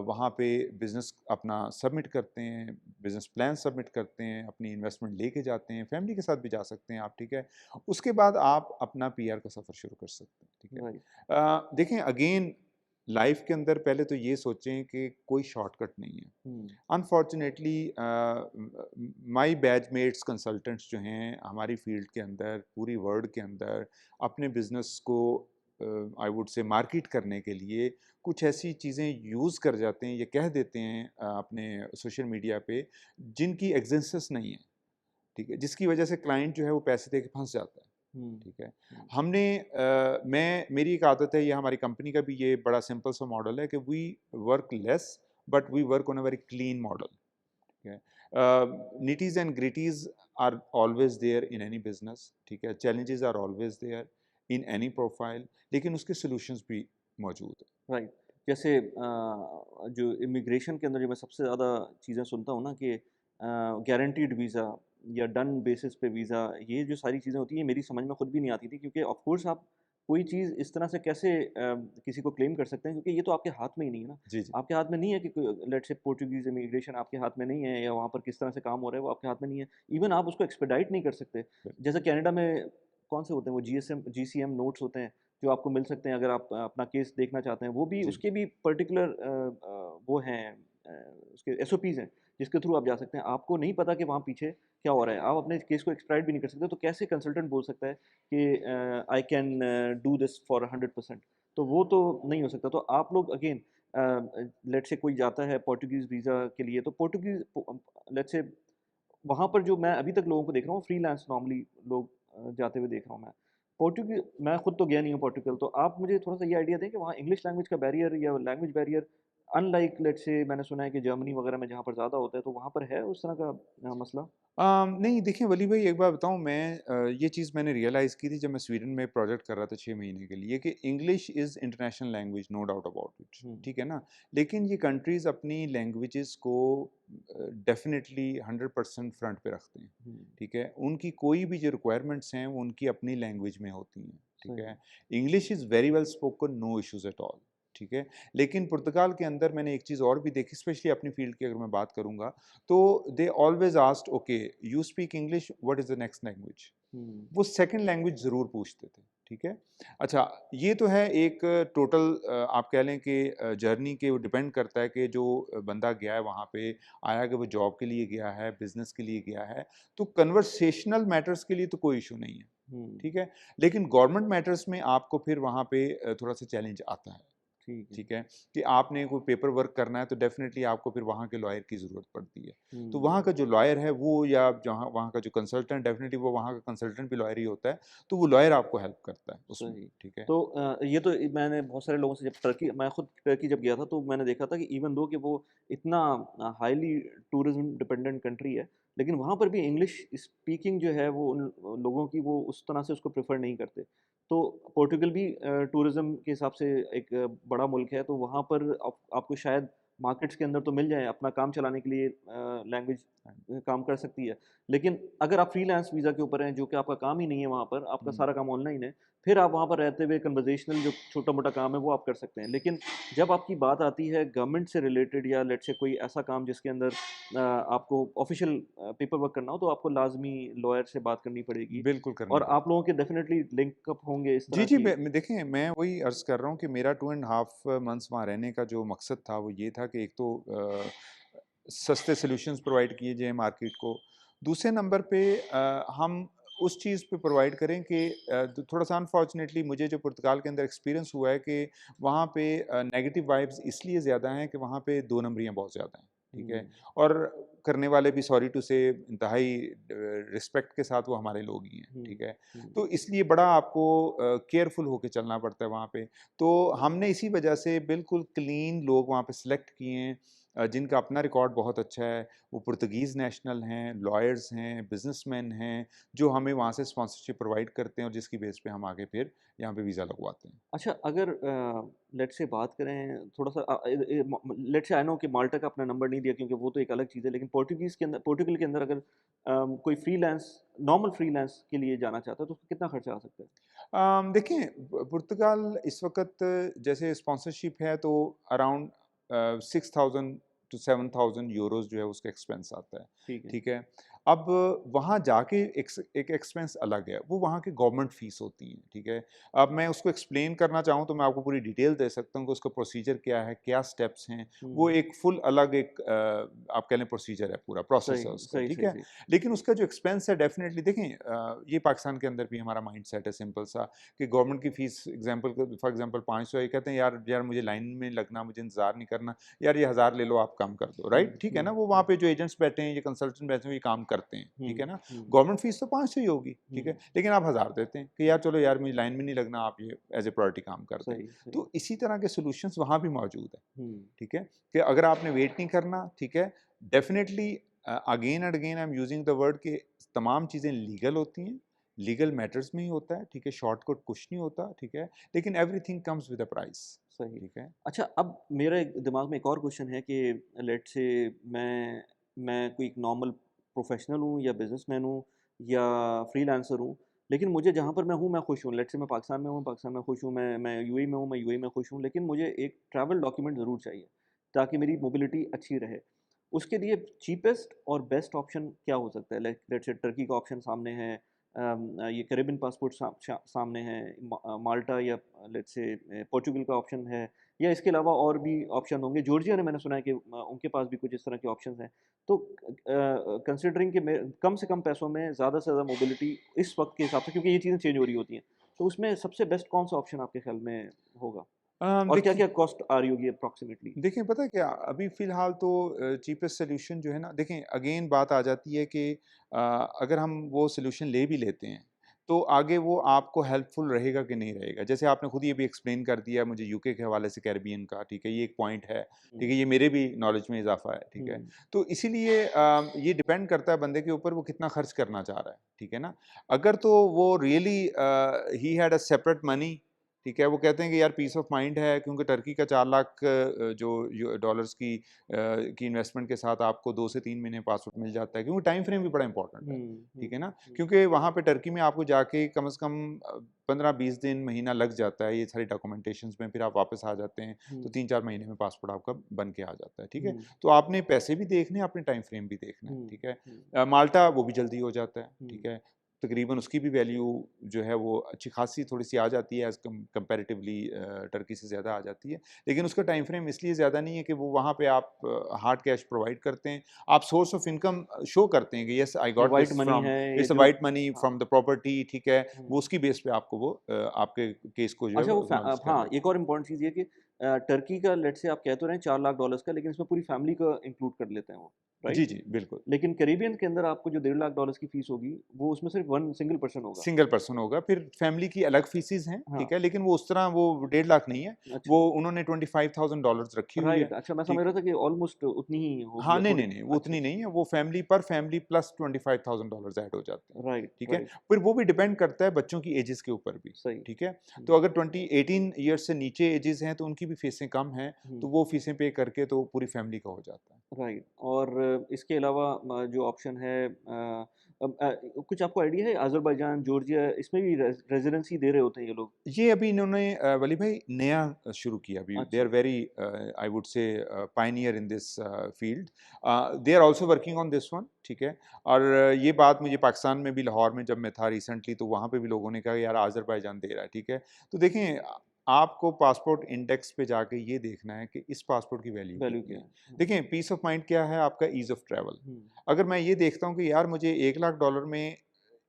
वहाँ पे बिज़नेस अपना सबमिट करते हैं, बिज़नेस प्लान सबमिट करते हैं, अपनी इन्वेस्टमेंट लेके जाते हैं, फैमिली के साथ भी जा सकते हैं आप, ठीक है? उसके बाद आप अपना पीआर का सफ़र शुरू कर सकते हैं, ठीक है? राइट। देखें अगेन लाइफ़ के अंदर पहले तो ये सोचें कि कोई शॉर्टकट नहीं है। हुँ, अनफॉर्चुनेटली माई बैचमेट्स कंसल्टेंट्स जो हैं हमारी फील्ड के अंदर, पूरी वर्ल्ड के अंदर अपने बिजनेस को आई वुड से मार्केट करने के लिए कुछ ऐसी चीज़ें यूज़ कर जाते हैं या कह देते हैं अपने सोशल मीडिया पे जिनकी एग्जिस्टेंस नहीं है, ठीक है, जिसकी वजह से क्लाइंट जो है वो पैसे दे के फंस जाता है, हुँ, ठीक है। हुँ, हमने मैं मेरी एक आदत है, ये हमारी कंपनी का भी ये बड़ा सिंपल सा मॉडल है कि we work less but we work on a very clean model. ठीक है, nitties and gritties are always there in any business, ठीक है, challenges are always there in any profile, लेकिन उसके सॉल्यूशंस भी मौजूद है। राइट। जैसे जो इमिग्रेशन के अंदर जो मैं सबसे ज़्यादा चीज़ें सुनता हूँ ना कि गारंटीड वीज़ा या डन बेसिस पे वीज़ा, ये जो सारी चीज़ें होती हैं, मेरी समझ में खुद भी नहीं आती थी, क्योंकि ऑफ़ कोर्स आप कोई चीज़ इस तरह से कैसे किसी को क्लेम कर सकते हैं, क्योंकि ये तो आपके हाथ में ही नहीं है ना। जी जी। आपके हाथ में नहीं है कि कोई लेट्स से पोर्टुगीज़ इमिग्रेशन आपके हाथ में नहीं है, या वहाँ पर किस तरह से काम हो रहा है वो आपके हाथ में नहीं है। इवन आप उसको एक्सपेडाइट नहीं कर सकते। बिल्कुल। जैसे कनाडा में कौन से होते हैं वो जीसीएम नोट्स होते हैं, जो आपको मिल सकते हैं अगर आप अपना केस देखना चाहते हैं, वो भी जी। उसके भी पर्टिकुलर वो हैं, अ, उसके एसओपीज़ हैं, जिसके थ्रू आप जा सकते हैं। आपको नहीं पता कि वहाँ पीछे क्या हो रहा है, आप अपने केस को एक्सट्राइड भी नहीं कर सकते, तो कैसे कंसल्टेंट बोल सकता है कि I can do this for 100%? तो वो तो नहीं हो सकता। तो आप लोग अगेन लेट्स से कोई जाता है पोर्टुगीज़ वीज़ा के लिए, तो पोर्टुगीज़ लेट्स से वहाँ पर जो मैं अभी तक लोगों को देख रहा हूँ फ्रीलांस नॉर्मली लोग जाते हुए देख रहा हूँ मैं। पोर्टुगी मैं खुद तो गया नहीं हूँ पोर्टुगल, तो आप मुझे थोड़ा-सा ये आइडिया दें कि वहाँ इंग्लिश लैंग्वेज का बैरियर या language barrier unlike let's say मैंने सुना है कि जर्मनी वगैरह में जहाँ पर ज़्यादा होता है, तो वहाँ पर है उस तरह का मसला? नहीं देखिए वली भाई, एक बात बताऊँ मैं, ये चीज़ मैंने रियलाइज़ की थी जब मैं स्वीडन में प्रोजेक्ट कर रहा था 6 महीने के लिए, कि English is international language, no doubt about it, hmm, ठीक है ना? लेकिन ये कंट्रीज़ अपनी लैंग्वेजेस को डेफिनेटली 100% फ्रंट पे रखते हैं, हुँ, ठीक है? उनकी कोई भी जो रिक्वायरमेंट्स हैं वो उनकी अपनी लैंग्वेज में होती हैं, ठीक सही। है? English is very well spoken, no issues at all, ठीक है? लेकिन पुर्तगाल के अंदर मैंने एक चीज़ और भी देखी, स्पेशली अपनी फील्ड की अगर मैं बात करूँगा, तो they always asked, okay you speak English, what is the next language? Hmm, वो सेकंड लैंग्वेज ज़रूर पूछते थे, ठीक है? अच्छा, ये तो है एक टोटल, आप कह लें कि जर्नी के वो डिपेंड करता है कि जो बंदा गया है वहाँ पे, आया कि वो जॉब के लिए गया है, बिज़नेस के लिए गया है, तो कन्वर्सेशनल मैटर्स के लिए तो कोई इश्यू नहीं है, हुँ, ठीक है? लेकिन गवर्नमेंट मैटर्स में आपको फिर वहाँ पे थोड़ा-सा चैलेंज आता है। ठीक है। ठीक है, कि आपने कोई पेपर वर्क करना है तो डेफ़िनेटली आपको फिर वहाँ के लॉयर की ज़रूरत पड़ती है। तो हुँ, वहाँ का जो लॉयर है वो, या जहाँ वहाँ का जो कंसल्टेंट, डेफ़िनेटली वो वहाँ का कंसल्टेंट भी लॉयर ही होता है, तो वो लॉयर आपको हेल्प करता है उसमें, सही। ठीक है? तो ये तो मैंने बहुत सारे लोगों से, जब टर्की मैं खुद टर्की जब गया था, तो मैंने देखा था कि इवन दो कि वो इतना हाईली टूरिज़्म डिपेंडेंट कंट्री है, लेकिन वहाँ पर भी इंग्लिश स्पीकिंग जो है वो उन लोगों की वो उस तरह से उसको प्रेफ़र नहीं करते। तो पोर्टुगल भी टूरिज़्म के हिसाब से एक बड़ा मुल्क है, तो वहाँ पर आपको शायद मार्केट्स के अंदर तो मिल जाए, अपना काम चलाने के लिए लैंग्वेज हाँ, काम कर सकती है। लेकिन अगर आप फ्रीलांस वीज़ा के ऊपर हैं, जो कि आपका काम ही नहीं है वहाँ पर, आपका हुँ। सारा काम ऑनलाइन है, फिर आप वहाँ पर रहते हुए कन्वर्सेशनल जो छोटा-मोटा काम है वो आप कर सकते हैं। लेकिन जब आपकी बात आती है गवर्नमेंट से रिलेटेड या लेट्स से कोई ऐसा काम जिसके अंदर आपको ऑफ़िशियल पेपर वर्क करना हो, तो आपको लाज़मी लॉयर से बात करनी पड़ेगी, बिल्कुल करनी और आप पड़ती लोगों है। के डेफ़िनेटली लिंक अप होंगे इस जी, तरह जी, की। देखिए मैं वही अर्ज़ कर रहा हूँ कि मेरा 2 एंड हाफ मंथ्स वहाँ रहने का जो मकसद था वो ये था कि एक तो सस्ते सॉल्यूशंस प्रोवाइड किए जाएँ मार्केट को। दूसरे नंबर पे हम उस चीज़ पे प्रोवाइड करें कि तो थोड़ा-सा अनफॉर्चुनेटली मुझे जो पुर्तगाल के अंदर एक्सपीरियंस हुआ है कि वहाँ पे नेगेटिव वाइब्स इसलिए ज़्यादा हैं कि वहाँ पे 2 नंबरियाँ बहुत ज़्यादा हैं, ठीक है? हुँ, और करने वाले भी सॉरी टू से इंतहाई रिस्पेक्ट के साथ वो हमारे लोग ही हैं, हुँ, ठीक है? हुँ, तो इसलिए बड़ा आपको केयरफुल होके चलना पड़ता है वहाँ पे। तो हमने इसी वजह से बिल्कुल क्लीन लोग वहाँ पे सिलेक्ट किए हैं, जिनका अपना रिकॉर्ड बहुत अच्छा है, वो पुर्तगीज़ नेशनल हैं, लॉयर्स हैं, बिजनेसमैन हैं, जो हमें वहाँ से स्पॉन्सरशिप प्रोवाइड करते हैं और जिसकी बेस पे हम आगे फिर यहाँ पे वीज़ा लगवाते हैं। अच्छा, अगर लेट्स से बात करें थोड़ा-सा लेट्स से आई नो कि माल्टा का आपने नंबर नहीं दिया क्योंकि वो तो एक अलग चीज़ है, लेकिन पोर्टुगल के अंदर अगर कोई फ्रीलांस नॉर्मल फ्रीलांस के लिए जाना चाहता है, तो उसको कितना खर्चा आ सकता है? देखिए पुर्तगाल इस वक़्त जैसे स्पॉन्सरशिप है तो अराउंड 6000 टू 7000 यूरोज़ जो है उसका एक्सपेंस आता है, ठीक है। ठीक है? अब वहाँ जाके एक एक्सपेंस अलग है, वो वहाँ की गवर्नमेंट फ़ीस होती है, ठीक है? अब मैं उसको एक्सप्लेन करना चाहूँ तो मैं आपको पूरी डिटेल दे सकता हूँ कि उसका प्रोसीजर क्या है, क्या स्टेप्स हैं, वो हुँ, एक फुल अलग एक आप कह लें प्रोसीजर है पूरा, प्रोसेस है सही, उसका, सही, ठीक सही, है? सही। लेकिन उसका जो एक्सपेंस है डेफ़िनेटली देखें ये पाकिस्तान के अंदर भी हमारा माइंडसेट है सिंपल सा कि गवर्नमेंट की फ़ीस फॉर एग्ज़ाम्पल 500 है, कहते हैं यार यार मुझे लाइन में लगना, मुझे इंतज़ार नहीं करना, यार ये 1000 ले लो आप कम कर दो, हुँ, राइट? ठीक है हुँ, ना? वो वहाँ हुँ, पे जो एजेंट्स बैठे हैं, ये कंसल्टेंट बैठे हैं, वो ये काम करते हैं, ठीक है हुँ, ना? हुँ, गवर्नमेंट फ़ीस तो 500 ही होगी, ठीक है? हुँ, लेकिन आप 1000 देते हैं कि यार चलो यार मुझे लाइन में नहीं लगना, आप ये एज़ ए प्रायोरिटी काम कर दें। सही, सही। तो इसी तरह के सॉल्यूशंस वहाँ भी मौजूद हैं, हुँ, ठीक है? कि अगर आपने वेट नहीं करना, ठीक है? Definitely again and again I am using the word कि तमाम चीज़ें लीगल होती हैं, लीगल मैटर्स में ही होता है, ठीक है? शॉर्टकट कुछ नहीं होता, ठीक है? लेकिन everything comes with a price, सही। ठीक है? अच्छा, अब मेरे दिमाग में एक और क्वेश्चन है कि लेट्स से मैं कोई एक नॉर्मल प्रोफ़ेशनल हूँ या बिज़नेसमैन हूँ या फ्रीलांसर हूँ, लेकिन मुझे जहाँ पर मैं हूँ, मैं खुश हूँ। लेट्स से मैं पाकिस्तान में हूँ, पाकिस्तान में खुश हूँ, मैं यूएई में हूँ, मैं यूएई में खुश हूँ, लेकिन मुझे एक ट्रैवल डॉक्यूमेंट ज़रूर चाहिए, ताकि मेरी मोबिलिटी अच्छी रहे। उसके लिए चीपेस्ट और बेस्ट ऑप्शन क्या हो सकता है? लाइक लेट्स से टर्की का ऑप्शन सामने है, ये कैरेबियन पासपोर्ट सामने है, माल्टा या लेट्स से पोर्चुगल का ऑप्शन है, या इसके अलावा और भी ऑप्शन होंगे। जॉर्जिया ने मैंने सुना है कि उनके पास भी कुछ इस तरह के ऑप्शंस हैं। तो कंसिडरिंग कि कम से कम पैसों में ज़्यादा से ज़्यादा मोबिलिटी इस वक्त के हिसाब से, क्योंकि ये चीज़ें चेंज हो रही होती हैं, तो उसमें सबसे बेस्ट कौन सा ऑप्शन आपके ख्याल में होगा? और देखिए क्या-क्या कॉस्ट आ रही होगी अप्रॉक्सीमेटली? देखिए, पता है क्या? अभी फ़िलहाल तो चीपेस्ट सॉल्यूशन जो है ना देखें अगेन बात आ जाती है कि अगर हम वो सॉल्यूशन ले भी लेते हैं, तो आगे वो आपको हेल्पफुल रहेगा कि नहीं रहेगा। जैसे आपने खुद ये भी एक्सप्लेन कर दिया मुझे यूके के हवाले से कैरिबियन का, ठीक है? ये एक पॉइंट है, हुँ, ठीक है? ये मेरे भी नॉलेज में इज़ाफ़ा है, ठीक है? हुँ, तो इसीलिए ये डिपेंड करता है बंदे के ऊपर वो कितना खर्च करना चाह रहा है, ठीक है ना? अगर तो वो really he had a separate money, ठीक है, वो कहते हैं कि यार पीस ऑफ माइंड है क्योंकि टर्की का 4 लाख जो डॉलर्स की इन्वेस्टमेंट के साथ आपको 2 से 3 महीने पासपोर्ट मिल जाता है क्योंकि टाइम फ्रेम भी बड़ा इंपॉर्टेंट है, हुँ, ठीक है हुँ, ना? हुँ, क्योंकि वहाँ पे टर्की में आपको जाके कम से कम 15-20 दिन, महीना लग जाता है ये सारी डॉक्यूमेंटेशंस में, फिर आप वापस आ जाते हैं, तो हुँ, 3-4 महीने में पासपोर्ट आपका बन के आ जाता है, ठीक है? हुँ, तो आपने पैसे भी देखने हैं, आपने टाइम फ्रेम भी देखना है, हुँ, ठीक है? हुँ, माल्टा वो भी जल्दी हो जाता है, हुँ, ठीक है? तकरीबन उसकी भी वैल्यू जो है वो अच्छी खासी थोड़ी-सी आ जाती है एज़ कंपैरेटिवली टर्की से ज़्यादा आ जाती है। लेकिन उसका टाइम फ्रेम इसलिए ज़्यादा नहीं है कि वो वहाँ पे आप हार्ड कैश प्रोवाइड करते हैं। आप सोर्स ऑफ इनकम शो करते हैं कि येस आई ये got white this money from है, ये इट्स अ जो व्हाइट मनी हाँ, फ्रॉम द प्रॉपर्टी, ठीक है? हुँ। वो उसकी बेस पे आपको वो आपके केस को जो है अच्छा, वो वो एक्नॉलेज कर हाँ, लेते एक हैं। और इम्पोर्टेंट चीज़ ये है कि टर्की का लेट्स से आप कह तो रहे हैं $4 लाख का, लेकिन इसमें पूरी फैमिली का इंक्लूड कर लेते हैं वो, जी, राइट? जी, बिल्कुल। लेकिन कैरिबियन के अंदर आपको जो $1.5 लाख की फीस होगी, वो उसमें सिर्फ वन सिंगल पर्सन होगा। सिंगल पर्सन होगा, फिर फैमिली की अलग फीसेज़ हैं, हाँ, ठीक है? लेकिन वो उस तरह वो 1.5 लाख नहीं है, अच्छा, वो उन्होंने $25,000 रखी हुई है, राइट। अच्छा, मैं समझ ठीक रहा है? था कि ऑलमोस्ट उतनी ही होगी हाँ, या नहीं, थोड़ी। नहीं, नहीं, वो अच्छा, उतनी अच्छा, नहीं है, वो फैमिली पर फैमिली प्लस $25,000 ऐड हो जाते हैं, राइट, ठीक है? राइट, फिर वो भी डिपेंड करता है बच्चों की एजेस के ऊपर भी, सही। ठीक है? तो हुँ, अगर 18 ईयर्स से नीचे एजेस हैं, तो उनकी भी फीसें कम हैं, तो हुँ, वो फीसें पे करके तो पूरी फैमिली का हो जाता है। राइट। और इसके अलावा जो ऑप्शन है कुछ आपको आइडिया है अज़रबैजान, जॉर्जिया इसमें भी रेज़िडेंसी दे रहे होते हैं ये लोग? ये अभी इन्होंने वली भाई नया शुरू किया अभी दे आर अच्छा, very I would say pioneer in this field they are also working on this one ठीक है और ये बात मुझे पाकिस्तान में भी लाहौर में जब मैं था रिसेंटली तो वहाँ पे भी लोगों ने कहा यार आज़रबाईजान दे रहा है ठीक है तो देखें आपको पासपोर्ट इंडेक्स पे जाके ये देखना है कि इस पासपोर्ट की वैल्यू वैल्यू कितनी क्या है है? हुँ, देखें पीस ऑफ माइंड क्या है आपका ईज़ ऑफ ट्रैवल हुँ, अगर मैं ये देखता हूँ कि यार मुझे $1 लाख में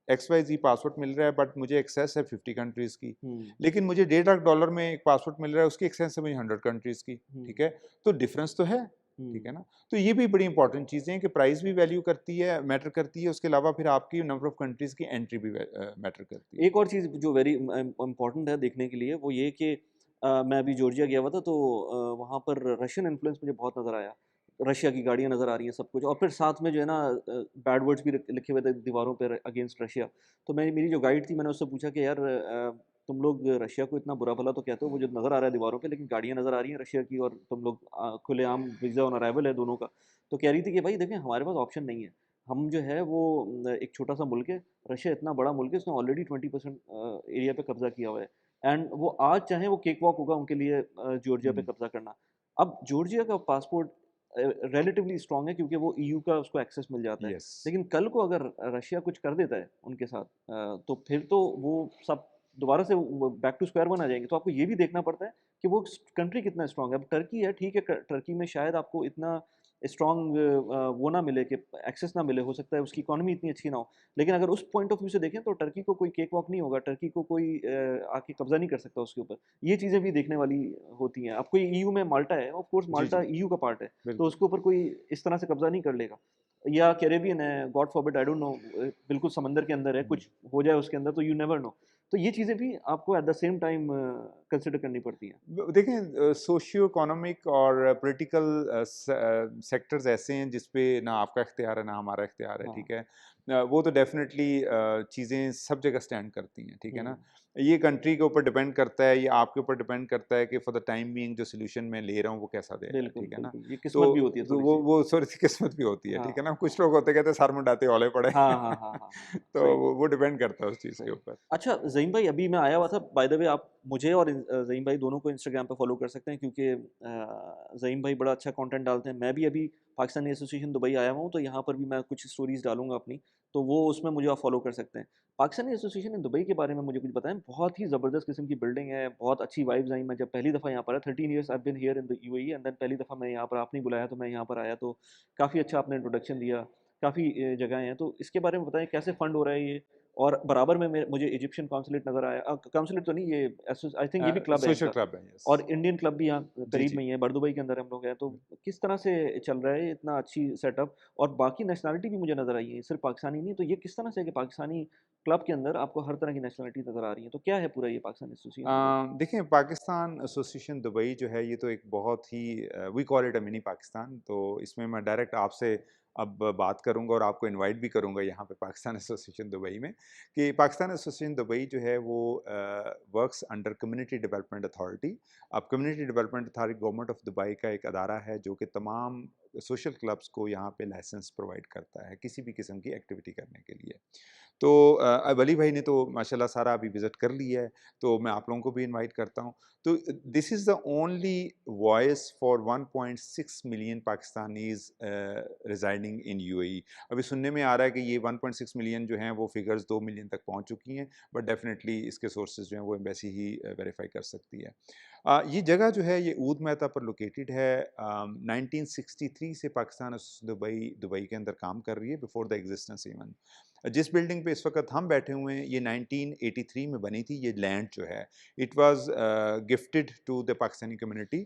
XYZ पासपोर्ट मिल रहा है बट मुझे एक्सेस है 50 कंट्रीज़ की। हुँ, लेकिन मुझे $1.5 लाख में एक पासपोर्ट मिल रहा है उसकी एक्सेस है मुझे 100 कंट्रीज़ की, हुँ, ठीक है? तो डिफरेंस तो है, ठीक हुँ। है ना? तो ये भी बड़ी इंपॉर्टेंट चीज़ें हैं कि प्राइस भी वैल्यू करती है मैटर करती है, उसके अलावा फिर आपकी नंबर ऑफ कंट्रीज़ की एंट्री भी मैटर करती है। एक और चीज़ जो वेरी इम्पोर्टेंट है देखने के लिए, वो ये कि मैं अभी जॉर्जिया गया हुआ था, तो वहाँ पर रशियन इन्फ्लुएंस मुझे बहुत नज़र आया। रशिया की गाड़ियाँ नज़र आ रही हैं, सब कुछ, और फिर साथ में जो है ना बैड वर्ड्स भी लिखे हुए थे दीवारों पे अगेंस्ट रशिया। तो मेरी जो गाइड थी, मैंने उससे पूछा कि यार तुम लोग रशिया को इतना बुरा भला तो कहते हो, मुझे नज़र आ रहा है दीवारों पे, लेकिन गाड़ियाँ नज़र आ रही हैं रशिया की, और तुम लोग खुलेआम वीज़ा ऑन अराइवल है दोनों का। तो कह रही थी कि भाई देखिए, हमारे पास ऑप्शन नहीं है, हम जो है वो एक छोटा सा मुल्क है, रशिया इतना बड़ा मुल्क है, उसने ऑलरेडी 20% एरिया पे कब्जा किया हुआ है, एंड वो आज चाहे वो केक वॉक होगा उनके लिए जॉर्जिया पे हम्म, कब्जा करना। अब जॉर्जिया का पासपोर्ट रिलेटिवली स्ट्रांग है, क्योंकि वो ईयू का उसको एक्सेस मिल जाता है। यस। लेकिन कल को अगर रशिया कुछ कर देता है उनके साथ, तो फिर तो वो सब दोबारा से बैक टू स्क्वायर वन आ जाएंगे। तो आपको ये भी देखना पड़ता है कि वो कंट्री कितना स्ट्रांग है। अब टर्की है, ठीक है, टर्की में शायद आपको इतना स्ट्रांग वो ना मिले, कि एक्सेस ना मिले, हो सकता है उसकी इकोनॉमी इतनी अच्छी ना हो। लेकिन अगर उस पॉइंट ऑफ व्यू से देखें तो टर्की को कोई केक वॉक नहीं होगा, टर्की को कोई आके कब्जा नहीं कर सकता उसके ऊपर। ये चीज़ें भी देखने वाली होती हैं। अब कोई ईयू में माल्टा है, of course ji Malta ji, EU का पार्ट है, तो बिल्कुल। उसके ऊपर कोई इस तरह से कब्जा नहीं कर लेगा। या कैरेबियन है, God forbid, I don't know, बिल्कुल समंदर के अंदर है, हम्म। कुछ हो जाए उसके अंदर तो यू नेवर नो। तो ये चीज़ें भी आपको at the same time consider करनी पड़ती हैं। देखें, सोशियो इकोनॉमिक और पॉलिटिकल सेक्टर्स ऐसे हैं जिस पे ना आपका इख्तियार है ना हमारा इख्तियार है, हाँ। ठीक है। वो तो डेफिनेटली चीज़ें सब जगह स्टैंड करती हैं, ठीक है हुँ। ना। ये कंट्री के ऊपर डिपेंड करता है, ये आपके ऊपर डिपेंड करता है कि फॉर द टाइम बीइंग जो सोल्यूशन मैं ले रहा हूँ वो कैसा दे रहा है, बिल्कुल, ठीक है ना। बिल्कुल। ये तो किस्मत भी होती है वो थोड़ी-सी। वो थोड़ी सी किस्मत भी होती है, ठीक है ना। हाँ। कुछ लोग होते कहते हैं सर मुंडाते ओले पड़े हाँ, हाँ, हाँ, हाँ, हाँ, हाँ। तो सही। वो डिपेंड करता है उस चीज़ के सही। ऊपर। अच्छा ज़हीम भाई, अभी मैं आया हुआ था, बाय द वे आप मुझे और ज़हीम भाई दोनों को इंस्टाग्राम पे फ़ॉलो कर सकते हैं, क्योंकि ज़हीम भाई बड़ा अच्छा कंटेंट डालते हैं। मैं भी अभी पाकिस्तानी एसोसिएशन दुबई आया हुआ हूँ, तो यहाँ पर भी मैं कुछ स्टोरीज़ डालूँगा अपनी, तो वो उसमें मुझे आप फ़ॉलो कर सकते हैं। पाकिस्तानी एसोसिएशन इन दुबई के बारे में मुझे कुछ बताएँ। बहुत ही ज़बरदस्त किस्म की बिल्डिंग है, बहुत अच्छी वाइब्स आई। मैं जब पहली दफ़ा यहाँ पर आया, 13 years I have been here in the UAE, and then पहली दफ़ा मैं यहाँ पर, आपने बुलाया तो मैं यहाँ पर आया, तो काफ़ी अच्छा आपने इंट्रोडक्शन दिया। काफ़ी जगहें हैं, तो इसके बारे में बताएँ, कैसे फंड हो रहा है ये? और बराबर में मुझे इजिप्शियन कॉन्सुलेट नज़र आया, कॉन्सुलेट तो नहीं, ये आई थिंक ये भी क्लब है सोशल इनका, क्लब है, यस। और इंडियन क्लब भी यहाँ जी करीब जी। में ही है, बरदुबई के अंदर हम लोग हैं। तो किस तरह से चल रहा है ये इतना अच्छी सेटअप? और बाकी नेशनैलिटी भी मुझे नज़र आई है, सिर्फ पाकिस्तानी नहीं। तो ये किस तरह से है कि पाकिस्तानी क्लब के अंदर आपको हर तरह की नेशनैलिटी नज़र आ रही है? तो क्या है पूरा ये पाकिस्तान एसोसिएशन दुबई? देखें, पाकिस्तान एसोसिएशन दुबई जो है ये तो एक बहुत ही we call it a mini Pakistan. तो इसमें मैं डायरेक्ट आपसे अब बात करूंगा और आपको इनवाइट भी करूंगा यहाँ पे पाकिस्तान एसोसिएशन दुबई में, कि पाकिस्तान एसोसिएशन दुबई जो है वो works under community development authority. अब community development authority government of Dubai का एक अदारा है जो कि तमाम सोशल क्लब्स को यहाँ पे लाइसेंस प्रोवाइड करता है किसी भी किस्म की एक्टिविटी करने के लिए। तो अब अली भाई ने तो माशाल्लाह सारा अभी विज़िट कर लिया है, तो मैं आप लोगों को भी इनवाइट करता हूँ। तो this is the only voice for 1.6 million Pakistanis residing in UAE. अभी सुनने में आ रहा है कि ये 1.6 मिलियन जो हैं वो फिगर्स 2 मिलियन तक पहुँच चुकी हैं, बट डेफ़िनेटली इसके सोर्सेज़ जो हैं वो एम्बेसी ही वेरीफ़ाई कर सकती है। ये जगह जो है ये ऊद महता पर लोकेटेड है। 1963 से पाकिस्तान दुबई दुबई के अंदर काम कर रही है, बिफोर द एग्जिस्टेंस इवन। जिस बिल्डिंग पे इस वक्त हम बैठे हुए हैं ये 1983 में बनी थी। ये लैंड जो है it was gifted to the Pakistani community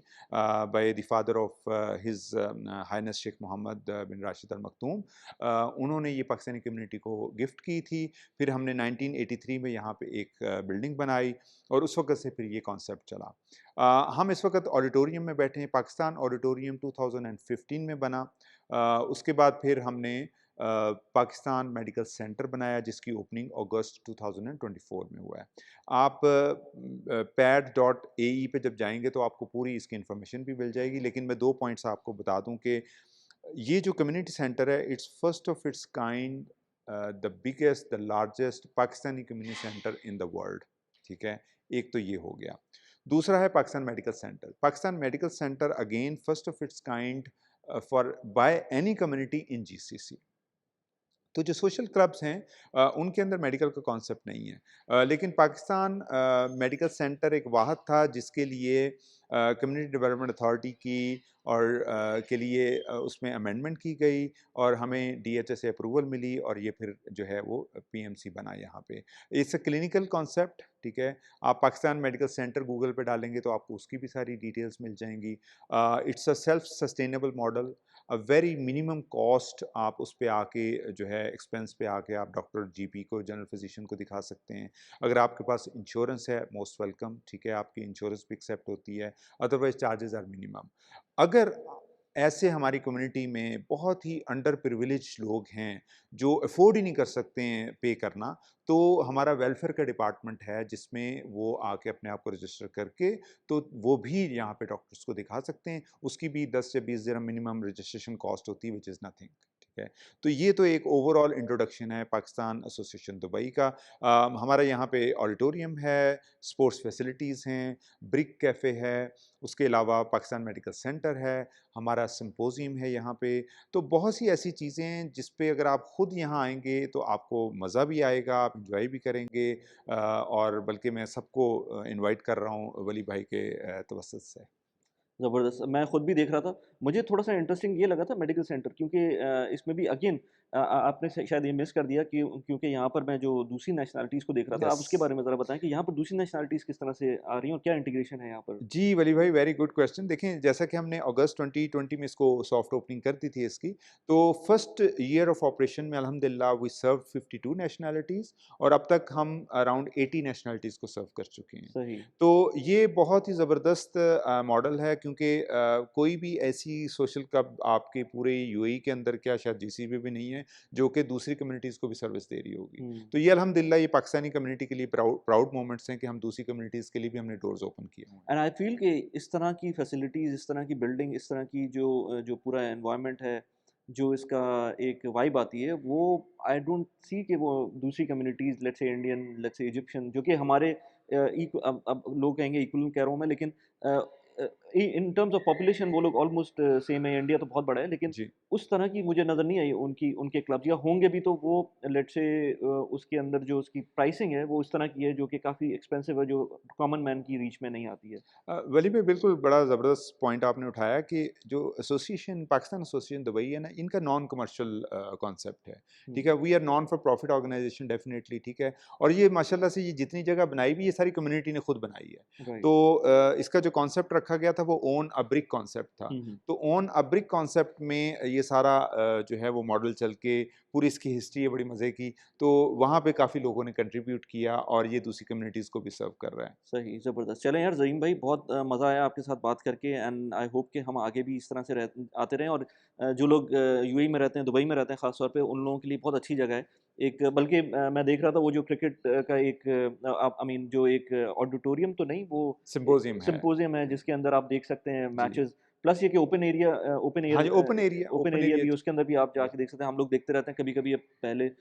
by the father of his highness Sheikh Mohammed bin Rashid Al Maktoum. उन्होंने ये पाकिस्तानी कम्युनिटी को गिफ्ट की थी। फिर हमने 1983 में यहाँ पे एक बिल्डिंग बनाई और उस वक्त से फिर ये कॉन्सेप्ट चला। हम इस वक्त ऑडिटोरियम में बैठे हैं। पाकिस्तान ऑडिटोरियम 2015 में बना। उसके बाद फिर हमने पाकिस्तान मेडिकल सेंटर बनाया जिसकी ओपनिंग अगस्त 2024 में हुआ है। आप pad.ae पे जब जाएंगे तो आपको पूरी इसकी इन्फॉर्मेशन भी मिल जाएगी, लेकिन मैं 2 पॉइंट्स आपको बता दूं कि ये जो कम्युनिटी सेंटर है it's first of its kind, the biggest the largest Pakistani community centre in the world, ठीक है। एक तो ये हो गया। दूसरा है Pakistan medical centre. Pakistan medical centre again first of its kind for by any community in GCC. तो जो सोशल क्लब्स हैं उनके अंदर मेडिकल का कॉन्सेप्ट नहीं है। लेकिन पाकिस्तान मेडिकल सेंटर एक वाहद था जिसके लिए कम्युनिटी डेवलपमेंट अथॉरिटी की और के लिए उसमें अमेंडमेंट की गई और हमें डीएचएस से अप्रूवल मिली और ये फिर जो है वो पीएमसी बना यहाँ पे। इट्स अ क्लिनिकल कॉन्सेप्ट, ठीक है। आप पाकिस्तान मेडिकल सेंटर गूगल पे डालेंगे तो आपको उसकी भी सारी डिटेल्स मिल जाएंगी। It's a self sustainable model, a very minimum cost. आप उस पे आके जो है एक्सपेंस पे आके आप डॉक्टर जीपी को जनरल फिजिशियन को दिखा सकते हैं। अगर आपके पास इंश्योरेंस है मोस्ट वेलकम, ठीक है, आपकी इंश्योरेंस भी एक्सेप्ट होती है। Otherwise charges are minimum. अगर ऐसे हमारी कम्युनिटी में बहुत ही अंडर प्रिविलेज्ड लोग हैं, जो अफ़ोर्ड ही नहीं कर सकते हैं पे करना, तो हमारा वेलफेयर का डिपार्टमेंट है जिसमें वो आके अपने आप को रजिस्टर करके, तो वो भी यहाँ पे डॉक्टर्स को दिखा सकते हैं। उसकी भी 10 से 20 दिरहम मिनिमम रजिस्ट्रेशन कॉस्ट होती है, व्हिच इज़ नथिंग, ठीक है। तो ये तो एक ओवरऑल इंट्रोडक्शन है पाकिस्तान एसोसिएशन दुबई का। हमारा यहाँ पे ऑडिटोरियम है, स्पोर्ट्स फैसिलिटीज़ हैं, ब्रिक कैफ़े है, उसके अलावा पाकिस्तान मेडिकल सेंटर है, हमारा सिम्पोजियम है यहाँ पे। तो बहुत सी ऐसी चीज़ें हैं जिस पे अगर आप खुद यहाँ आएँगे तो आपको मज़ा भी आएगा, आप एन्जॉय भी करेंगे, और बल्कि मैं सबको इनवाइट कर रहा हूँ वली भाई के तवस्सुत से। ज़बरदस्त। मैं खुद भी देख रहा था। मुझे थोड़ा-सा इंटरेस्टिंग ये लगा था मेडिकल सेंटर, क्योंकि इसमें भी अगेन आपने शायद ये मिस कर दिया कि क्योंकि यहाँ पर मैं जो दूसरी नेशनैलिटीज़ को देख रहा था, आप यस। उसके बारे में ज़रा बताएँ कि यहाँ पर दूसरी नेशनैलिटीज़ किस तरह से आ रही हैं और क्या इंटीग्रेशन है यहाँ पर? जी, वली भाई वेरी गुड क्वेश्चन। देखें, जैसा कि हमने अगस्त 2020 में इसको सॉफ्ट ओपनिंग कर दी थी इसकी, तो फर्स्ट ईयर ऑफ ऑपरेशन में अल्हम्दुलिल्लाह वी सर्व्ड 52 नेशनैलिटीज़ और अब तक हम अराउंड 80 नेशनैलिटीज़ को सर्व कर चुके हैं। सही। तो ये बहुत ही ज़बरदस्त मॉडल है, क्योंकि कोई भी ऐसी सोशल क्लब आपके पूरे यूएई के अंदर, क्या शायद जीसीसी भी नहीं है, जो कि दूसरी कम्युनिटीज़ को भी सर्विस दे रही होगी। हुँ। तो ये अल्हम्दुलिल्लाह ये पाकिस्तानी कम्युनिटी के लिए प्राउड प्राउड मोमेंट्स हैं कि हम दूसरी कम्युनिटीज़ के लिए भी हमने डोर्स ओपन किए हुए हैं। एंड आई फ़ील कि इस तरह की फैसिलिटीज़, इस तरह की बिल्डिंग, इस तरह की जो पूरा एनवायरनमेंट है, जो इसका एक वाइब आती है, वो आई डोंट सी कि वो दूसरी communities, let's say Indian, let's say Egyptian, जो कि हमारे अब लोग कहेंगे इक्विवेलेंट कह रहा हूँ मैं, लेकिन अ इन टर्म्स ऑफ पॉपुलेशन वो लोग ऑलमोस्ट सेम है। इंडिया तो बहुत बड़ा है, लेकिन जी। उस तरह की मुझे नज़र नहीं आई उनकी उनके क्लब्स, या होंगे भी तो वो लेट्स से उसके अंदर जो उसकी प्राइसिंग है वो इस तरह की है जो कि काफ़ी एक्सपेंसिव है, जो कॉमन मैन की रीच में नहीं आती है। वली भाई बिल्कुल बड़ा ज़बरदस्त पॉइंट आपने उठाया कि जो एसोसिएशन पाकिस्तान एसोसिएशन दुबई है ना, इनका नॉन कमर्शियल कॉन्सेप्ट है, हुँ, ठीक है। We are non for profit organisation definitely, ठीक है। और ये माशाल्लाह से ये जितनी जगह बनाई भी, ये सारी कम्युनिटी ने खुद बनाई है। राइट। तो इसका जो कॉन्सेप्ट रखा गया था वो ओन अ ब्रिक कॉन्सेप्ट था। हुँ, हुँ। तो ओन अ ब्रिक कॉन्सेप्ट में ये सारा जो है वो मॉडल चल के, पूरी इसकी हिस्ट्री है बड़ी मज़े की। तो वहाँ पे काफ़ी लोगों ने कंट्रीब्यूट किया और ये दूसरी कम्युनिटीज़ को भी सर्व कर रहा है। सही, ज़बरदस्त। चलें यार ज़हीम भाई, बहुत मज़ा आया आपके साथ बात करके, एंड आई होप कि हम आगे भी इस तरह से आते रहें, और जो लोग यूएई में रहते हैं, दुबई में रहते हैं ख़ास तौर पे, उन लोगों के लिए बहुत अच्छी जगह है। एक बल्कि मैं देख रहा था वो जो क्रिकेट का एक आई मीन जो एक ऑडिटोरियम तो नहीं, वो सिम्पोजियम है। सिम्पोजियम है जिसके अंदर आप देख सकते हैं जी। मैचेज़, प्लस ये कि ओपन हाँ एयर जी, ओपन ओपन एरिया एरिया भी है, ज उसके अंदर भी आप जी। जाके देख सकते हैं। हम लोग देखते रहते हैं कभी-कभी, अब पहले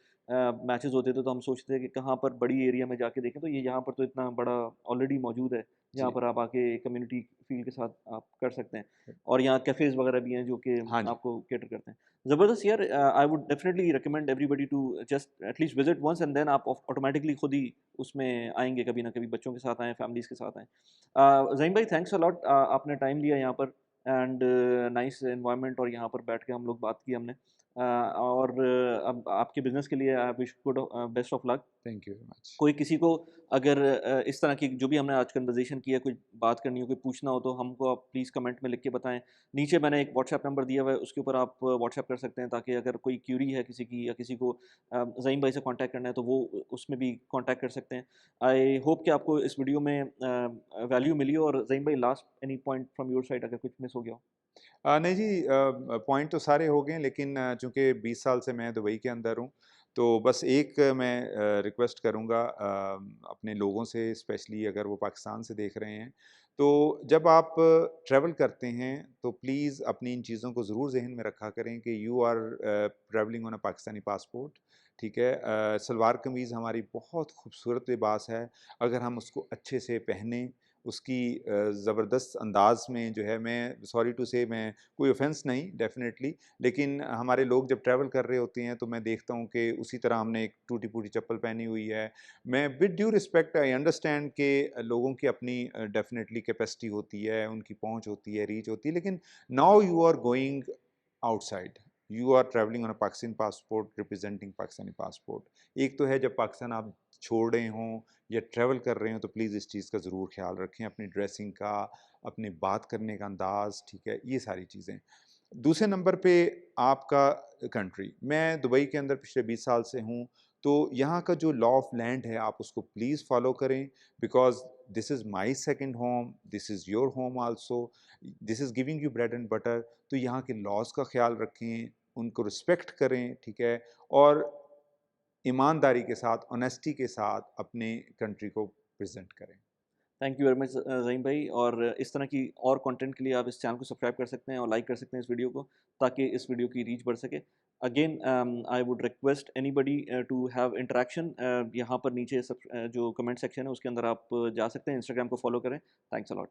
मैचेज़ होते थे तो हम सोचते थे कि कहाँ पर बड़ी एरिया में जाके देखें, तो ये यहाँ पर तो इतना बड़ा ऑलरेडी मौजूद है, जहाँ जी। पर आप आके कम्युनिटी फ़ील के साथ आप कर सकते हैं। और यहाँ कैफ़ेज़ वगैरह भी हैं जो कि हाँ जी। आपको कैटर करते हैं। ज़बरदस्त यार, I would definitely recommend everybody to just at least visit once, and then आप ऑटोमैटिकली खुद ही उसमें आएँगे कभी ना कभी, बच्चों के साथ आएँ, फैमिलीज़ के साथ आएँ। ज़हीम भाई, थैंक्स अ लॉट, आपने टाइम लिया यहाँ पर, एंड नाइस एनवायरनमेंट, और यहाँ पर बैठ के हम लोग बात की हमने। और अब आपके बिज़नेस के लिए I wish good best of luck. Thank you very much. कोई किसी को अगर इस तरह की जो भी हमने आज कन्वर्सेशन की है, कोई बात करनी हो, कोई पूछना हो, तो हमको आप प्लीज़ कमेंट में लिख के बताएँ। नीचे मैंने एक व्हाट्सएप नंबर दिया हुआ है, उसके ऊपर आप व्हाट्सएप कर सकते हैं, ताकि अगर कोई क्यूरी है किसी की, या किसी को ज़हीम भाई से कॉन्टैक्ट करना है, तो वो उसमें भी कॉन्टैक्ट कर सकते हैं। आई होप कि आपको इस वीडियो में वैल्यू मिली हो, और ज़हीम भाई, last any point from your side अगर कुछ मिस हो गया हो? नहीं जी, पॉइंट तो सारे हो गए, लेकिन चूँकि 20 साल से मैं दुबई के अंदर हूँ, तो बस एक मैं रिक्वेस्ट करूँगा अपने लोगों से, स्पेशली अगर वो पाकिस्तान से देख रहे हैं, तो जब आप ट्रैवल करते हैं तो प्लीज़ अपनी इन चीज़ों को ज़रूर ज़हन में रखा करें कि you are travelling on a Pakistani passport, ठीक है। सलवार कमीज़ हमारी बहुत खूबसूरत लिबास है, अगर हम उसको अच्छे से पहने, उसकी ज़बरदस्त अंदाज़ में जो है, मैं सॉरी टू से, मैं कोई ऑफ़ेंस नहीं डेफ़िनेटली, लेकिन हमारे लोग जब ट्रैवल कर रहे होते हैं तो मैं देखता हूँ कि उसी तरह हमने एक टूटी-फूटी चप्पल पहनी हुई है। मैं with due respect I understand कि लोगों की अपनी डेफ़िनेटली कैपेसिटी होती है, उनकी पहुँच होती है, रीच होती है, लेकिन now you are going outside, you are travelling on a Pakistan passport, representing Pakistani passport. एक तो है जब पाकिस्तान आप छोड़ रहे हों या ट्रैवल कर रहे हो, तो प्लीज़ इस चीज़ का ज़रूर ख़्याल रखें, अपनी ड्रेसिंग का, अपनी बात करने का अंदाज़, ठीक है, ये सारी चीज़ें। दूसरे नंबर पे आपका कंट्री, मैं दुबई के अंदर पिछले 20 साल से हूँ, तो यहाँ का जो लॉ ऑफ लैंड है आप उसको प्लीज़ फॉलो करें, because this is my second home, this is your home also, this is giving you bread and butter. तो यहाँ के लॉज़ का ख़्याल रखें, उनको रिस्पेक्ट करें, ठीक है? और ईमानदारी के साथ, ऑनेस्टी के साथ अपने कंट्री को प्रेज़ेंट करें। थैंक यू वेरी मच ज़हीम भाई, और इस तरह की और कंटेंट के लिए आप इस चैनल को सब्सक्राइब कर सकते हैं और लाइक कर सकते हैं इस वीडियो को, ताकि इस वीडियो की रीच बढ़ सके। Again I would request anybody to have interaction, यहाँ पर नीचे जो कमेंट सेक्शन है उसके अंदर आप जा सकते हैं, इंस्टाग्राम को फॉलो करें। Thanks a lot.